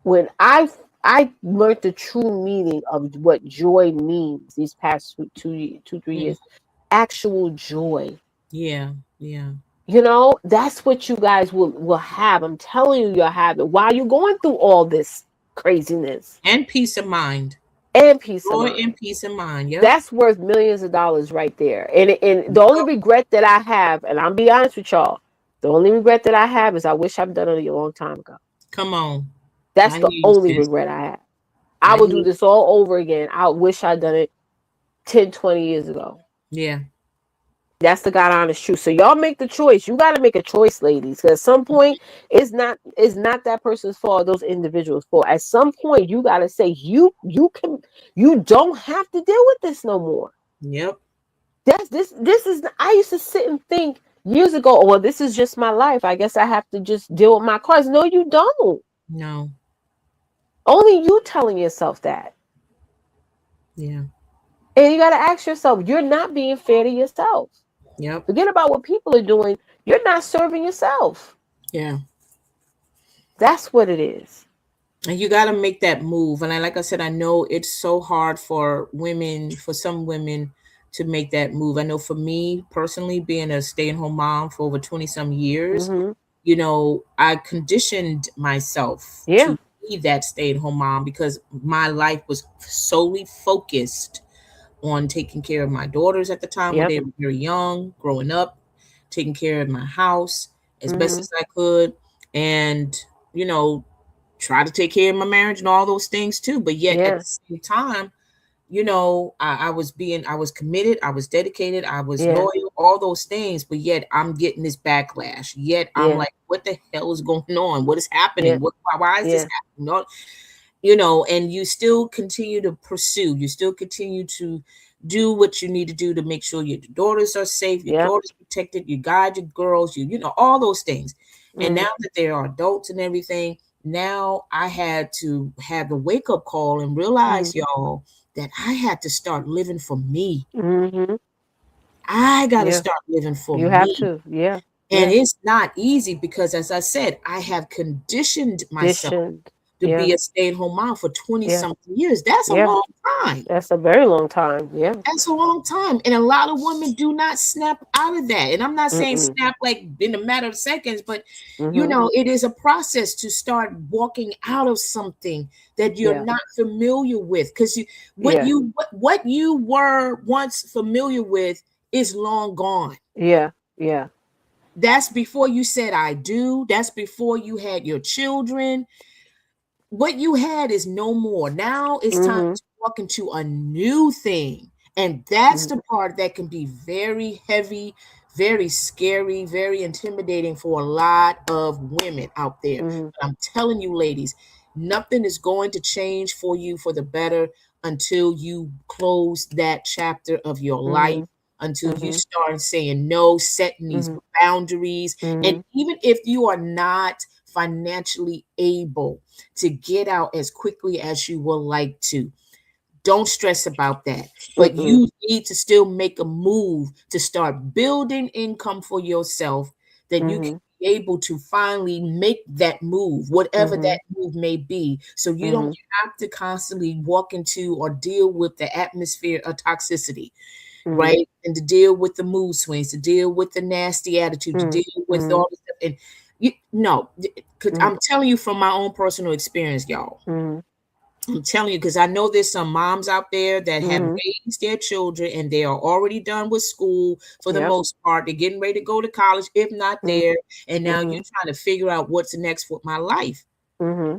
when I learned the true meaning of what joy means these past 2, 3 years, actual joy. Yeah. Yeah. That's what you guys will have. I'm telling you, you'll have it while you're going through all this craziness And peace of mind. and peace of Joy mind. and peace of mind. Yep. That's worth millions of dollars right there. And the only regret that I have, and I'll be honest with y'all, the only regret that I have is I wish I've done it a long time ago. Come on. That's I the hear you, only sis. regret I have. I I would do hear. this all over again. I wish I'd done it 10, 20 years ago. Yeah. That's the God honest truth. So y'all make the choice. You got to make a choice, ladies. Because at some point, it's not that person's fault, those individuals' fault. At some point, you got to say you don't have to deal with this no more. Yep. This is I used to sit and think years ago, oh, well, this is just my life. I guess I have to just deal with my cards. No, you don't. No. Only you telling yourself that. Yeah. And you got to ask yourself, you're not being fair to yourself. Yep. Forget about what people are doing. You're not serving yourself. Yeah. That's what it is. And you got to make that move. And like I said, I know it's so hard for women, for some women to make that move. I know for me personally, being a stay-at-home mom for over 20 some years, Mm-hmm. I conditioned myself Yeah. to be that stay-at-home mom because my life was solely focused on taking care of my daughters at the time when Yep. they were very young, growing up, taking care of my house as best Mm-hmm. as I could, and you know, try to take care of my marriage and all those things too. But yet at Yeah. the same time, I was committed, I was dedicated, I was Yeah. loyal, all those things, but yet I'm getting this backlash. Yet I'm Yeah. like, what the hell is going on? What is Yeah. happening? Why is this Yeah. happening? And you still continue to pursue, you still continue to do what you need to do to make sure your daughters are safe, your Yep. daughters protected, you guide your girls, all those things. And Mm-hmm. now that they are adults and everything, now I had to have the wake up call and realize, y'all, that I had to start living for me. Mm-hmm. I got to Yeah. start living for You have me. to. Yeah. And Yeah. it's not easy because, as I said, I have conditioned myself Conditioned. to Yeah. be a stay at home mom for 20 Yeah. something years. That's a Yeah. long time. That's a very long time. Yeah. That's a long time. And a lot of women do not snap out of that. And I'm not saying Mm-mm. snap like in a matter of seconds, but Mm-hmm. it is a process to start walking out of something that you're Yeah. not familiar with. Because Yeah. what you were once familiar with is long gone. Yeah. Yeah. That's before you said I do. That's before you had your children. What you had is no more. Now it's time Mm-hmm. to walk into a new thing. And that's Mm-hmm. the part that can be very heavy, very scary, very intimidating for a lot of women out there. Mm-hmm. But I'm telling you, ladies, nothing is going to change for you for the better until you close that chapter of your life, Mm-hmm. until you Mm-hmm. start saying no, setting these Mm-hmm. boundaries. And Mm-hmm. even if you are not financially able to get out as quickly as you would like to, don't stress about that. But Mm-mm. you need to still make a move to start building income for yourself that you can Mm-hmm. be able to finally make that move, whatever Mm-hmm. that move may be. So you don't Mm-hmm. have to constantly walk into or deal with the atmosphere of toxicity, Mm-hmm. right? And to deal with the mood swings, to deal with the nasty attitude, to deal with Mm-hmm. all this stuff. And because I'm telling you from my own personal experience, y'all. Mm-hmm. I'm telling you, because I know there's some moms out there that have Mm-hmm. raised their children and they are already done with school for the Yep. most part. They're getting ready to go to college, if not there. And now Mm-hmm. you're trying to figure out what's next with my life. Mm-hmm.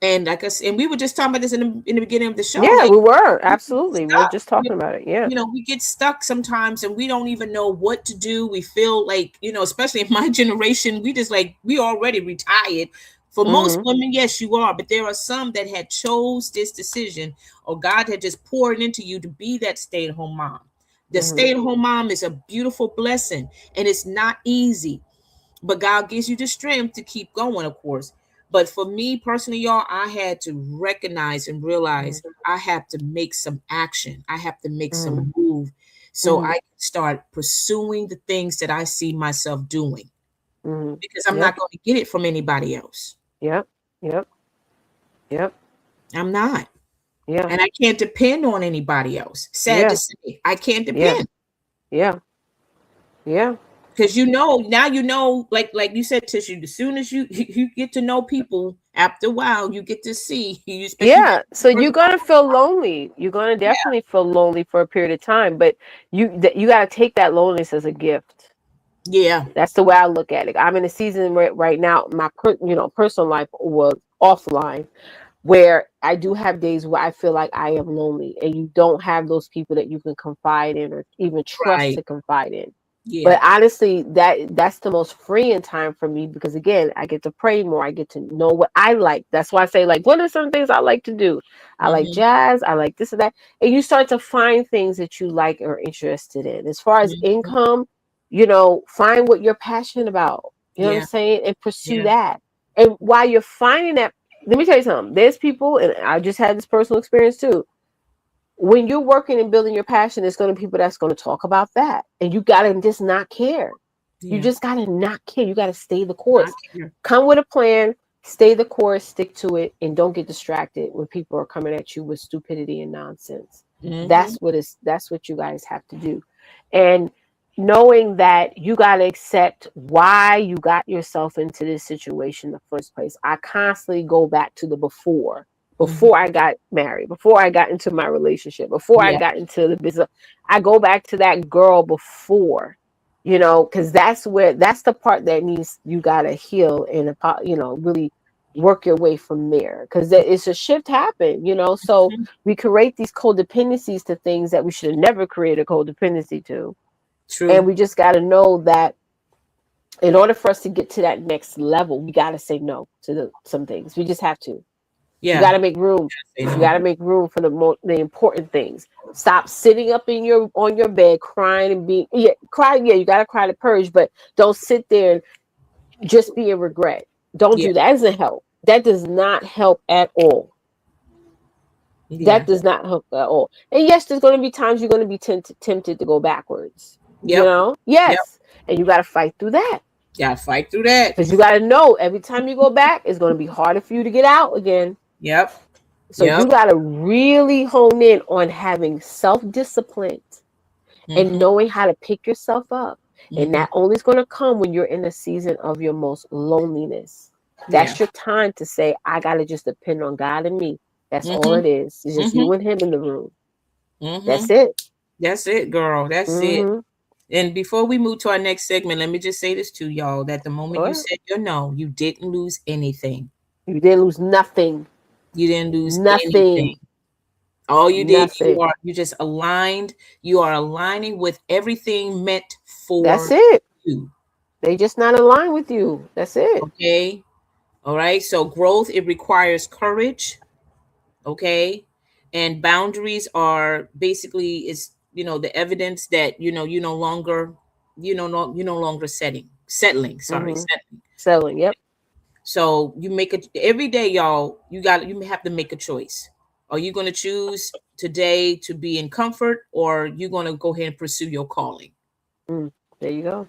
And like I said, and we were just talking about this in the beginning of the show. Yeah, Like, we were. we get Absolutely. We were stuck. just talking about it. Yeah. We get stuck sometimes and we don't even know what to do. We feel like, especially in my generation, we just like, we already retired. For most Mm-hmm. women, yes, you are, but there are some that had chose this decision, or God had just poured into you to be that stay-at-home mom. The Mm-hmm. stay-at-home mom is a beautiful blessing, and it's not easy, but God gives you the strength to keep going, of course. But for me personally, y'all, I had to recognize and realize I have to make some action. I have to make Mm-hmm. some move so Mm-hmm. I can start pursuing the things that I see myself doing, Mm-hmm. because I'm Yep. not going to get it from anybody else. Yep. Yep. Yep. I'm not. Yeah. And I can't depend on anybody else. Sad to Yeah. say, I can't Yeah. depend. Yeah. Yeah. Because now like you said, Tisha, as soon as you get to know people, after a while you get to see you, especially Yeah. So first you're of all. gonna feel lonely. You're gonna Yeah, definitely feel lonely for a period of time, but you gotta take that loneliness as a gift. yeah, That's the way I look at it. I'm in a season right now. My personal life was offline, where I do have days where I feel like I am lonely, and you don't have those people that you can confide in or even trust right, to confide in. yeah, But honestly, that's the most freeing time for me, because again, I get to pray more. I get to know what I like. That's why I say, like, what are some things I like to do? I like mm-hmm, jazz. I like this and that. And you start to find things that you like or interested in. As far as mm-hmm, income, find what you're passionate about. You know what I'm yeah, saying? And pursue yeah, that. And while you're finding that, let me tell you something. There's people, and I just had this personal experience too. When you're working and building your passion, there's going to be people that's going to talk about that, and you got to just not care. You yeah. just got to not care. You got to stay the Not course. care. Come with a plan, stay the course, stick to it, and don't get distracted when people are coming at you with stupidity and nonsense. Mm-hmm, That's what you guys have to do. And knowing that you got to accept why you got yourself into this situation in the first place. I constantly go back to the before mm-hmm, I got married, before I got into my relationship, before I yeah, got into the business. I go back to that girl before, because that's the part that needs, you got to heal and, really work your way from there, because it's a shift happen. So mhm, we create these codependencies to things that we should have never created codependency to. And true, we just got to know that in order for us to get to that next level, we got to say no to some things. We just have to. You got yeah, to make room. say You no, got to make room for the important things. Stop sitting up on your bed crying and being, yeah, cry. Yeah, you got to cry to purge, but don't sit there and just be in regret. Don't yeah, do that. That doesn't help. That does not help at all. That yeah, does not help at all. And yes, there's going to be times you're going to be tempted to go backwards. yep, yep, Yes, and you got to fight through that, gotta fight through that, because you got to know every time you go back, it's going to be harder for you to get out again. yep, So yep, you got to really hone in on having self-discipline and mm-hmm, knowing how to pick yourself up. And mm-hmm, that only is going to come when you're in a season of your most loneliness. yeah, That's your time to say, I got to just depend on God and me. That's all mm-hmm, it is. It's just mm-hmm, you and him in the room. mm-hmm. That's it. That's it, girl. That's it. Mm-hmm. And before we move to our next segment, let me just say this to y'all, that the moment you Sure. said your no, you didn't lose anything. You didn't lose nothing. You didn't lose anything. Nothing. All you did, Nothing. you just aligned, you are aligning with everything meant That's for it. you. They just not aligned with you. That's it. Okay. All right. So growth, it requires courage. Okay. And boundaries are basically is, the evidence that, you no longer, you no longer settling, sorry, Mm-hmm. settling. Selling. Yep. So you make it every day, y'all. You have to make a choice. Are you going to choose today to be in comfort, or you going to go ahead and pursue your calling? Mm. There you go.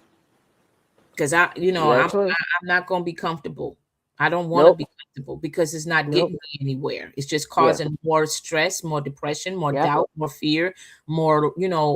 Because You got a choice. I'm not going to be comfortable. I don't want to Nope. be comfortable because it's not Nope. getting me anywhere. It's just Yeah. causing more stress, more depression, more Yep. doubt, more fear, more,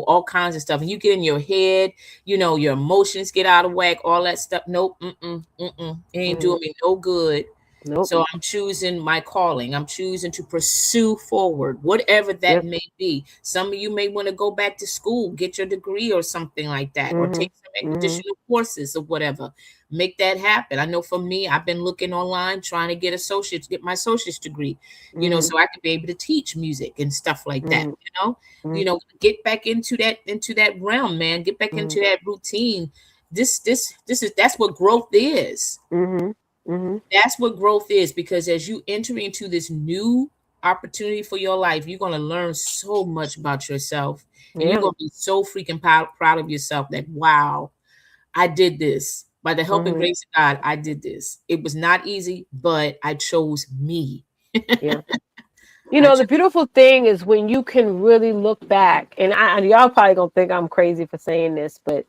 all kinds of stuff. And you get in your head, your emotions get out of whack, all that stuff. Nope, mm-mm, mm-mm. It ain't Mm-hmm. doing me no good. Nope. So I'm choosing my calling. I'm choosing to pursue forward, whatever that Yep. may be. Some of you may want to go back to school, get your degree or something like that, or Mm-hmm. take some Mm-hmm. additional courses or whatever. Make that happen. I know for me, I've been looking online trying to get my associate's degree, Mm-hmm. so I could be able to teach music and stuff like that. Mm-hmm. Get back into that realm, man. Get back Mm-hmm. into that routine. That's what growth is. Mm-hmm. Mm-hmm. That's what growth is, because as you enter into this new opportunity for your life, you're going to learn so much about yourself, and you're Yeah. going to be so freaking proud of yourself that, wow, I did this. By the help and Mm-hmm. grace of God, I did this. It was not easy, but I chose me. Yeah. I The chose. beautiful thing is when you can really look back, and y'all probably gonna think I'm crazy for saying this, but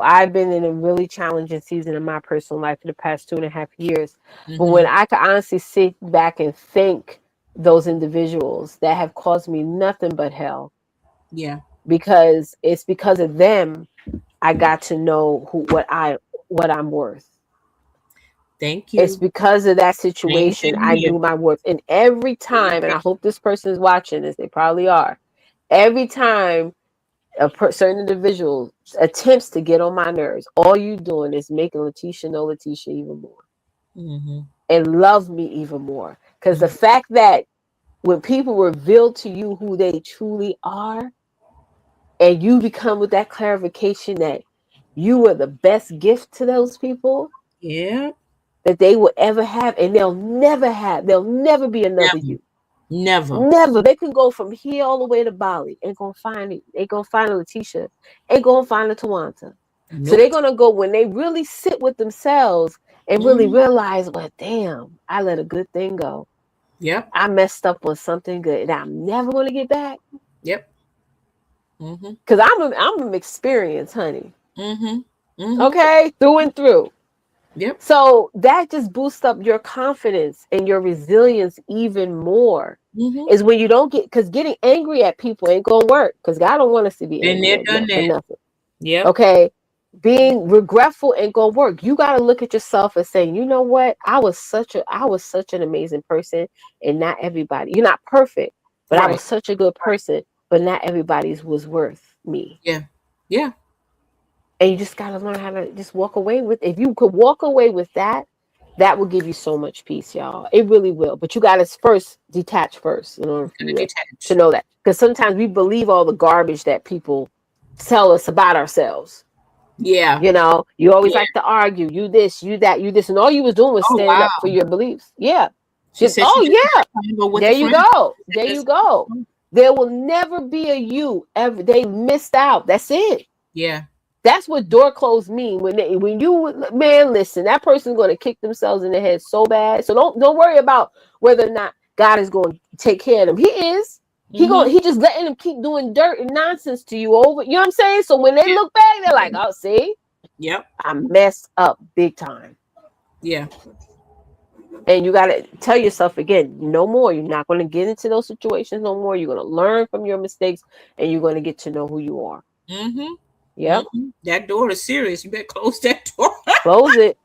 I've been in a really challenging season in my personal life for the past 2.5 years. But when Mm-hmm. I could honestly sit back and thank those individuals that have caused me nothing but hell, Yeah. because it's because of them I got to know what I'm worth. Thank It's you. because of that Same situation thing I here. knew my worth. And every time, and I hope this person is watching this, they probably are. Every time certain individual attempts to get on my nerves, all you doing is making Leticia know Leticia even more Mm-hmm. and love me even more. Because the Mm-hmm. fact that when people reveal to you who they truly are, and you become with that clarification that you were the best gift to those people Yeah. that they will ever have, and there'll never be another Never. you. Never. Never. They can go from here all the way to Bali. Ain't gonna find it. Ain't gonna find a Leticia. Ain't gonna find a Twonta. So they're Nope. gonna go when they really sit with themselves and really Mm-hmm. realize, well, damn, I let a good thing go. Yep. I messed up on something good, and I'm never gonna get back. Yep. Mm-hmm. Cause I'm an experience, honey. Mm-hmm. Mm-hmm. Okay, through and through. Yep. So that just boosts up your confidence and your resilience even more. Mm-hmm. Is when you don't because getting angry at people ain't gonna work, because God don't want us to be Been angry there, at done for that. nothing. Yep. Okay. Being regretful ain't gonna work. You gotta look at yourself and say, you know what? I was such an amazing person, and not everybody. You're not perfect, but I was Right. such a good person, but not everybody's was worth me. Yeah. Yeah. And you just got to learn how to just walk away with. If you could walk away with that, that will give you so much peace, y'all. It really will. But you got to first detach first in order for Gonna you to detach. know that. Because sometimes we believe all the garbage that people tell us about ourselves. Yeah. You always Yeah. like to argue. You this, you that, you this, and all you was doing was Oh standing up for wow. your beliefs. Yeah. She said she Oh just got yeah. back home, but with a There you friend. go. Said There you this. go. There will never be a you ever. They missed out. That's it. Yeah. That's what door closed mean. When you, man, listen, that person's going to kick themselves in the head so bad. So don't worry about whether or not God is going to take care of them. He is. Mm-hmm. He just letting them keep doing dirt and nonsense to you over. You know what I'm saying? So when they look back, they're like, "Oh, see, Yep. I messed up big time." Yeah. And you got to tell yourself again, no more. You're not going to get into those situations no more. You're going to learn from your mistakes, and you're going to get to know who you are. Mm-hmm. Yep. Mm-hmm. That door is serious. You better close that door. Close it.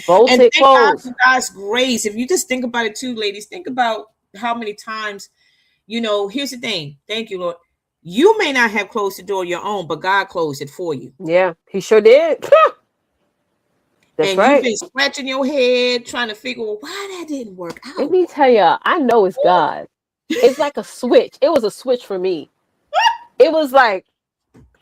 Bolt And it thank God for closed. God's grace. If you just think about it too, ladies, think about how many times, here's the thing. Thank you, Lord. You may not have closed the door your own, but God closed it for you. Yeah, he sure did. That's And you've right. been scratching your head trying to figure out why that didn't work Let out. me tell you, I know it's God. It's like a switch. It was a switch for me. It was like,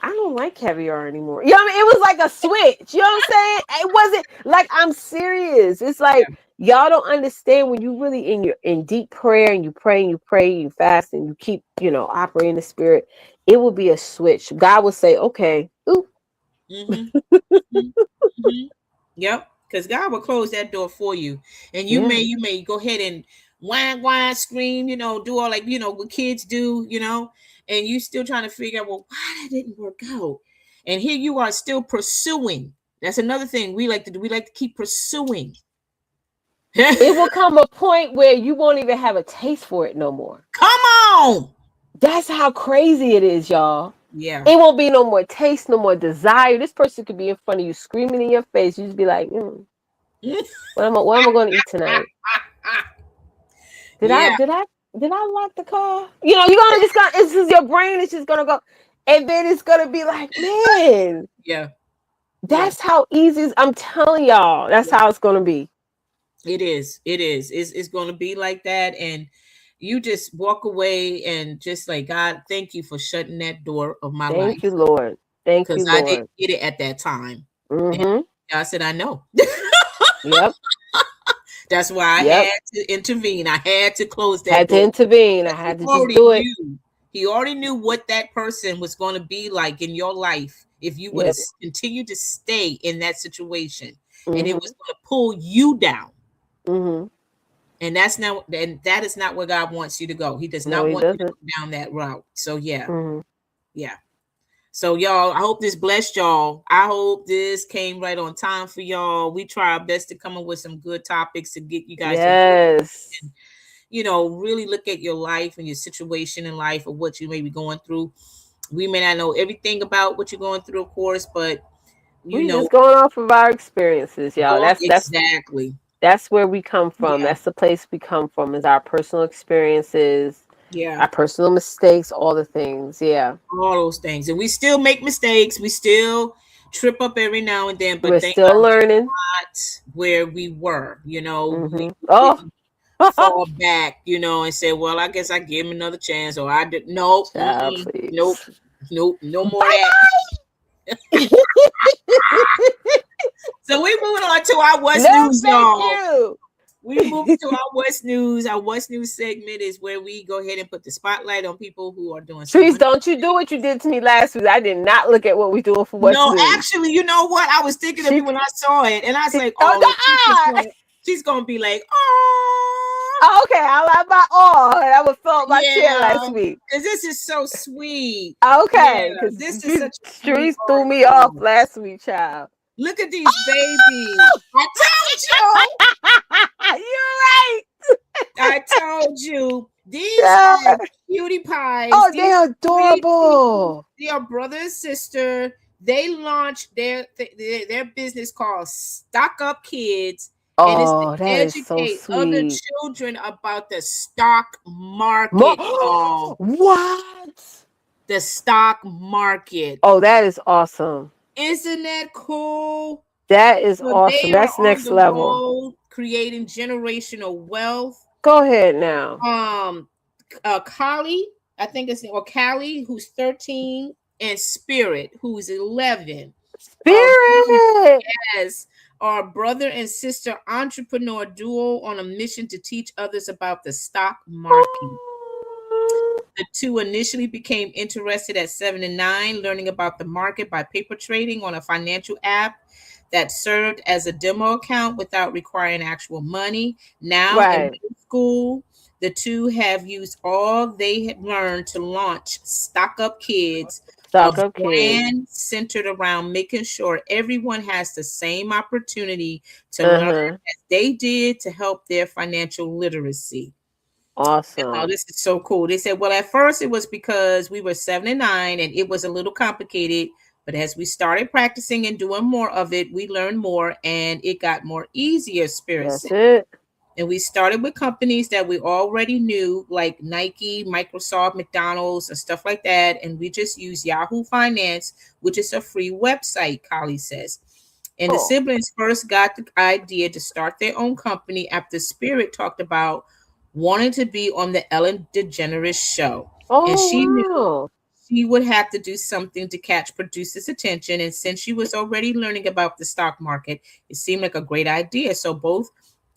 I don't like caviar anymore. You know what I mean? It was like a switch. You know what I'm saying? It wasn't like, I'm serious. It's like y'all don't understand when you really in deep prayer, and you pray and you pray, you fast and you keep, operating the spirit. It will be a switch. God will say, okay, oop. Mm-hmm. Mm-hmm. Mm-hmm. Yep. Because God will close that door for you. And you Yeah. may go ahead and whine, scream, do all like, what kids do, and you still trying to figure out, well, why that didn't work out. And here you are still pursuing. That's another thing we like to do. We like to keep pursuing. It will come a point where you won't even have a taste for it no more. Come on. That's how crazy it is, y'all. Yeah. It won't be no more taste, no more desire. This person could be in front of you screaming in your face. You just be like, What am I going to eat tonight? Did I Yeah, did I did I lock the car? You're gonna just gonna it's just your brain is just gonna go, and then it's gonna be like, man, yeah, that's yes, how easy. I'm telling y'all, that's yeah. how it's gonna be. It is. It is. It's going to be like that, and you just walk away and just like, God, thank you for shutting that door of my Thank you, life Lord. Thank because you, I didn't Lord. get it at that time. And Mm-hmm. God said, I know. Yep. That's why I Yep. had to intervene. I had to close that Had to door. intervene. I He had to just already do it. knew. He already knew what that person was going to be like in your life if you would have Yep. continued to stay in that situation, and it was Mm-hmm. going to pull you down. Mm-hmm. And that is not where God wants you to go. He does No, not he want you to doesn't. go down that route. So yeah, Mm-hmm. yeah. So y'all, I hope this blessed y'all. I hope this came right on time for y'all. We try our best to come up with some good topics to get you guys to think, Yes. really look at your life and your situation in life or what you may be going through. We may not know everything about what you're going through, of course, but you We know, just going off of our experiences, y'all. go That's exactly. that's where we come from. Yeah, That's the place we come from. Is our personal experiences, yeah. our personal mistakes, all the things. Yeah. All those things. And we still make mistakes. We still trip up every now and then, but We're thank still God we're learning. not where we were. We Mm-hmm. Oh, didn't fall back, and say, well, I guess I give him another chance, or I did. Nope, child, nope, please. nope, no more of Bye that. bye. So we moving on to our West No, News, thank y'all. you. We moving to our West News. Our West News segment is where we go ahead and put the spotlight on people who are doing some Trees, wonderful don't you do what you things. did to me last week. I did not look at what we doing for West No, News. actually, you know what? I was thinking of She, you when I saw it, and I was like, oh, "Oh, Leticia's God. going, she's gonna be like, oh, Oh, okay, I like my all. I was felt my chair last yeah, week. because this is so sweet. Yeah, Okay, because this is such a sweet Trees threw me off article. last week, child. Look at these babies. I told you. You're right. I told you. These are Yeah. cutie pies. Oh, These they're sweet people. adorable. They are brother and sister. They launched their business called Stock Up Kids, and it's to Oh, that is so educate other sweet. children about the stock market, y'all. What? The stock market. Oh, that is awesome. Isn't that cool? That is So awesome. they are That's on next the level. road creating generational wealth. Go ahead now. Um, Kali, I think it's or Callie, who's 13, and Spirit, who's 11, are Spirit. as our brother and sister entrepreneur duo on a mission to teach others about the stock market. Oh. The two initially became interested at 7 and 9, learning about the market by paper trading on a financial app that served as a demo account without requiring actual money. Now in Right. middle school, the two have used all they had learned to launch Stock Up Kids, a Stock up kids. brand centered around making sure everyone has the same opportunity to learn Uh-huh. as they did to help their financial literacy. Oh, Awesome. this is so cool. They said, well, at first it was because we were 7 and 9 and it was a little complicated. But as we started practicing and doing more of it, we learned more and it got more easier, Spirit That's said. it. And we started with companies that we already knew, like Nike, Microsoft, McDonald's, and stuff like that. And we just use Yahoo Finance, which is a free website, Kali says. And the Oh. siblings first got the idea to start their own company after Spirit talked about wanting to be on the Ellen DeGeneres show. And Oh, she knew wow. she would have to do something to catch producers' attention. And since she was already learning about the stock market, it seemed like a great idea. So both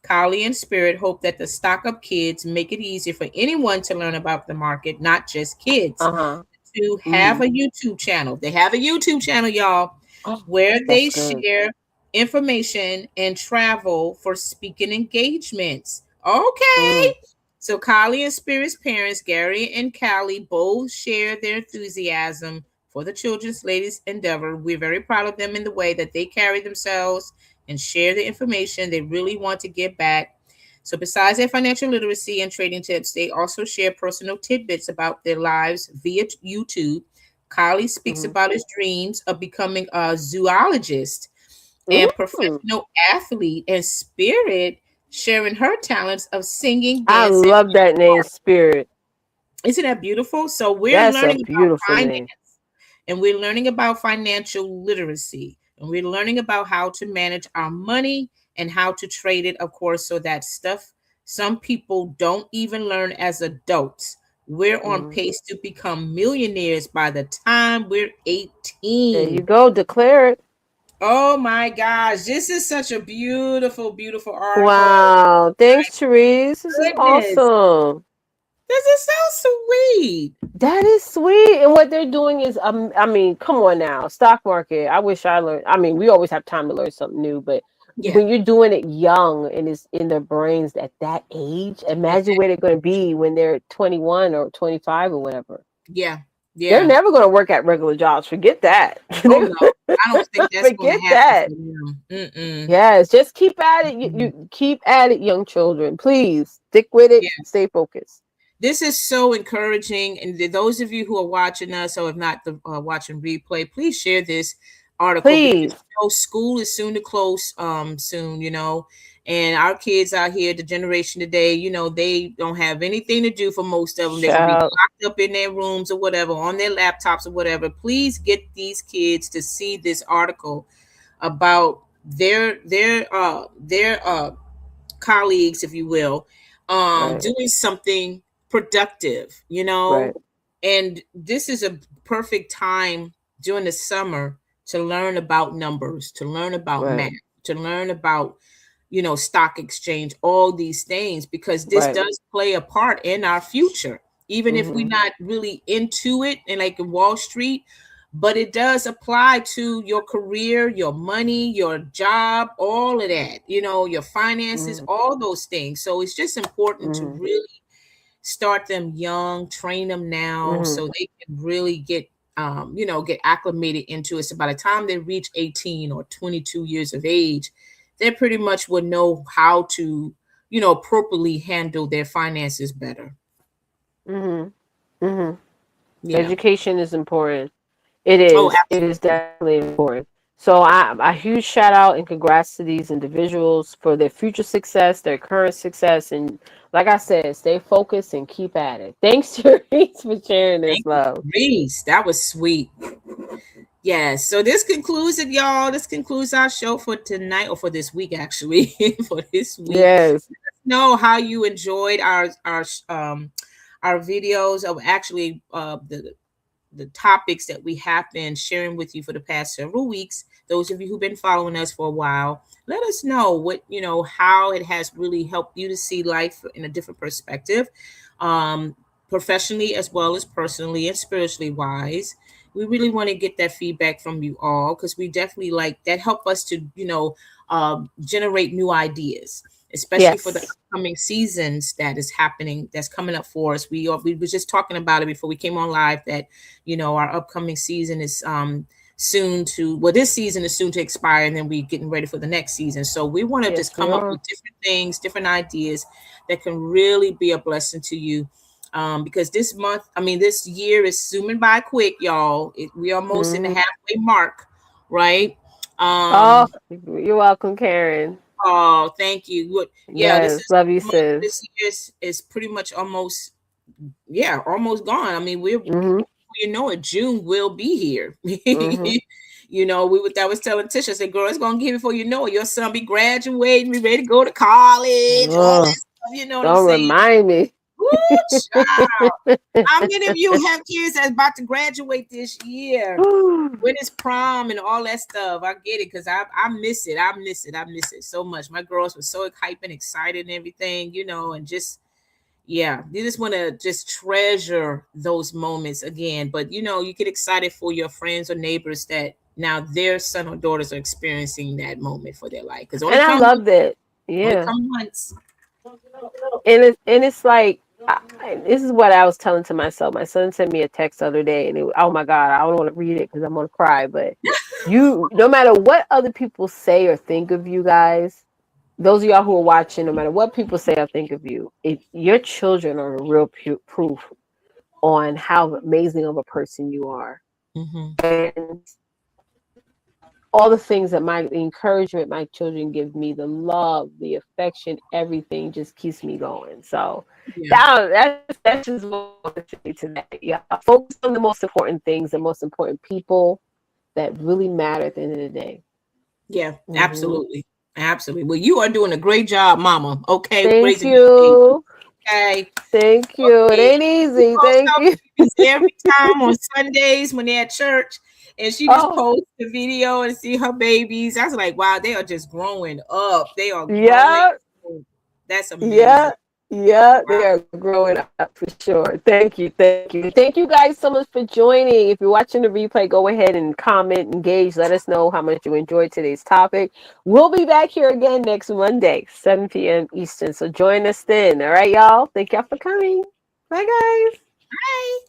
Kali and Spirit hope that the Stock Up Kids make it easier for anyone to learn about the market, not just kids. Uh-huh. To have Mm-hmm. a YouTube channel. They have a YouTube channel, y'all, Oh, where that's they good. share information and travel for speaking engagements. Okay. Mm. So Kylie and Spirit's parents, Gary and Callie, both share their enthusiasm for the children's latest endeavor. We're very proud of them in the way that they carry themselves and share the information. They really want to give back. So besides their financial literacy and trading tips, they also share personal tidbits about their lives via YouTube. Kylie speaks Mm-hmm. about his dreams of becoming a zoologist and Mm. professional athlete and Spirit sharing her talents of singing, I dancing. love that name, Spirit. Isn't that beautiful? So we're That's a learning about beautiful finance, name. and we're learning about financial literacy, and we're learning about how to manage our money and how to trade it, of course. So that stuff some people don't even learn as adults. We're on Mm. pace to become millionaires by the time we're There you 18. go. Declare it. Oh my gosh, this is such a beautiful, beautiful article. Wow. Thanks, Therese. This is Goodness, awesome. this is so sweet. That is sweet. And what they're doing is, I mean, come on now. Stock market. I wish I learned. I mean, we always have time to learn something new, but Yeah, when you're doing it young and it's in their brains at that age, imagine where they're going to be when they're 21 or 25 or whatever. yeah, They're yeah. never going to work at regular jobs. Forget that. Oh no, I don't think that's going Forget to happen that. for them. Mm-mm. Yes, just keep at it. Mm-mm. You keep at it, young children. Please stick with it. Stay focused. This is so encouraging, and those of you who are watching us or if not the watching replay, please share this article because Please. school is soon to close soon, and our kids out here, the generation today, they don't have anything to do. For most of them, they're gonna be Shout. locked up in their rooms or whatever, on their laptops or whatever. Please get these kids to see this article about their colleagues, if you will, Right. doing something productive, Right. and this is a perfect time during the summer to learn about numbers, to learn about Right. math, to learn about, stock exchange, all these things, because this Right. does play a part in our future, even if we're Mm-hmm. not really into it and like in Wall Street, but it does apply to your career, your money, your job, all of that, your finances, Mm-hmm. all those things. So it's just important to Mm-hmm. really start them young, train them now Mm-hmm. so they can really get acclimated into it. So by the time they reach 18 or 22 years of age, they pretty much would know how to, appropriately handle their finances better. Mm-hmm. Mm-hmm. Yeah. Education is important. It Oh, is. It is absolutely. definitely important. So a huge shout out and congrats to these individuals for their future success, their current success, and like I said, stay focused and keep at it. Thanks, Therese, for sharing this, Thank you, love. Reese. That was sweet. Yes. So this concludes it, y'all. This concludes our show for tonight, or for this week, actually. For this week. Yes. Know how you enjoyed our videos of actually the topics that we have been sharing with you for the past several weeks. Those of you who've been following us for a while, let us know how it has really helped you to see life in a different perspective, um, professionally as well as personally and spiritually wise. We really want to get that feedback from you all, because we definitely like that, help us to generate new ideas, especially for the Yes. upcoming seasons that's coming up for us. We was just talking about it before we came on live, that our upcoming season is this season is soon to expire, and then we're getting ready for the next season. So we want to just Yes, we come up are. with different things, different ideas that can really be a blessing to you. Because this year is zooming by quick, y'all. We almost in the Mhm. halfway mark, right? Oh, Um, you're welcome, Karen. oh, thank you. Yeah, Yes, love you, sis. this year is pretty much almost, yeah, almost gone. I mean, Mhm. it, June will be here. Mhm. I was telling Tisha, I said, girl, it's gonna give before you know it. Your son be graduating, be ready to go to college, all that Oh, stuff. You know what I'm don't saying? remind me. Woo, child. How many of you have kids that's about to graduate this year? When it's prom and all that stuff? I get it, because I miss it. I miss it. I miss it so much. My girls were so hyped and excited and everything, and just, yeah, you just want to just treasure those moments again. But you get excited for your friends or neighbors that now their son or daughters are experiencing that moment for their life, because And I loved it. only Yeah. come once. And it's like this is what I was telling to myself. My son sent me a text the other day, and oh my god, I don't want to read it because I'm gonna cry. But no matter what other people say or think of you guys, those of y'all who are watching, no matter what people say or think of you, if your children are the real proof on how amazing of a person you are. Mm-hmm. And all the things that the encouragement my children give me, the love, the affection, everything just keeps me going. So Yeah. that's just what I want to say to that. Yeah, focus on the most important things, the most important people that really matter at the end of the day. Yeah, Hmm. absolutely. Absolutely. Well, you are doing a great job, mama. Okay, Thank raising your baby. you. Okay. Thank you. It Okay. ain't She easy. posts Thank her you. babies every time on Sundays when they're at church, and she just Oh, posts the video and see her babies. I was like, wow, they are just growing up. They are growing. yeah. That's Yeah, amazing. yeah, Wow. they are growing up for sure. Thank you, thank you. Thank you guys so much for joining. If you're watching the replay, go ahead and comment, engage, let us know how much you enjoyed today's topic. We'll be back here again next Monday, 7 p.m. Eastern. So join us then. All right, y'all. Thank y'all for coming. Bye, guys. Bye.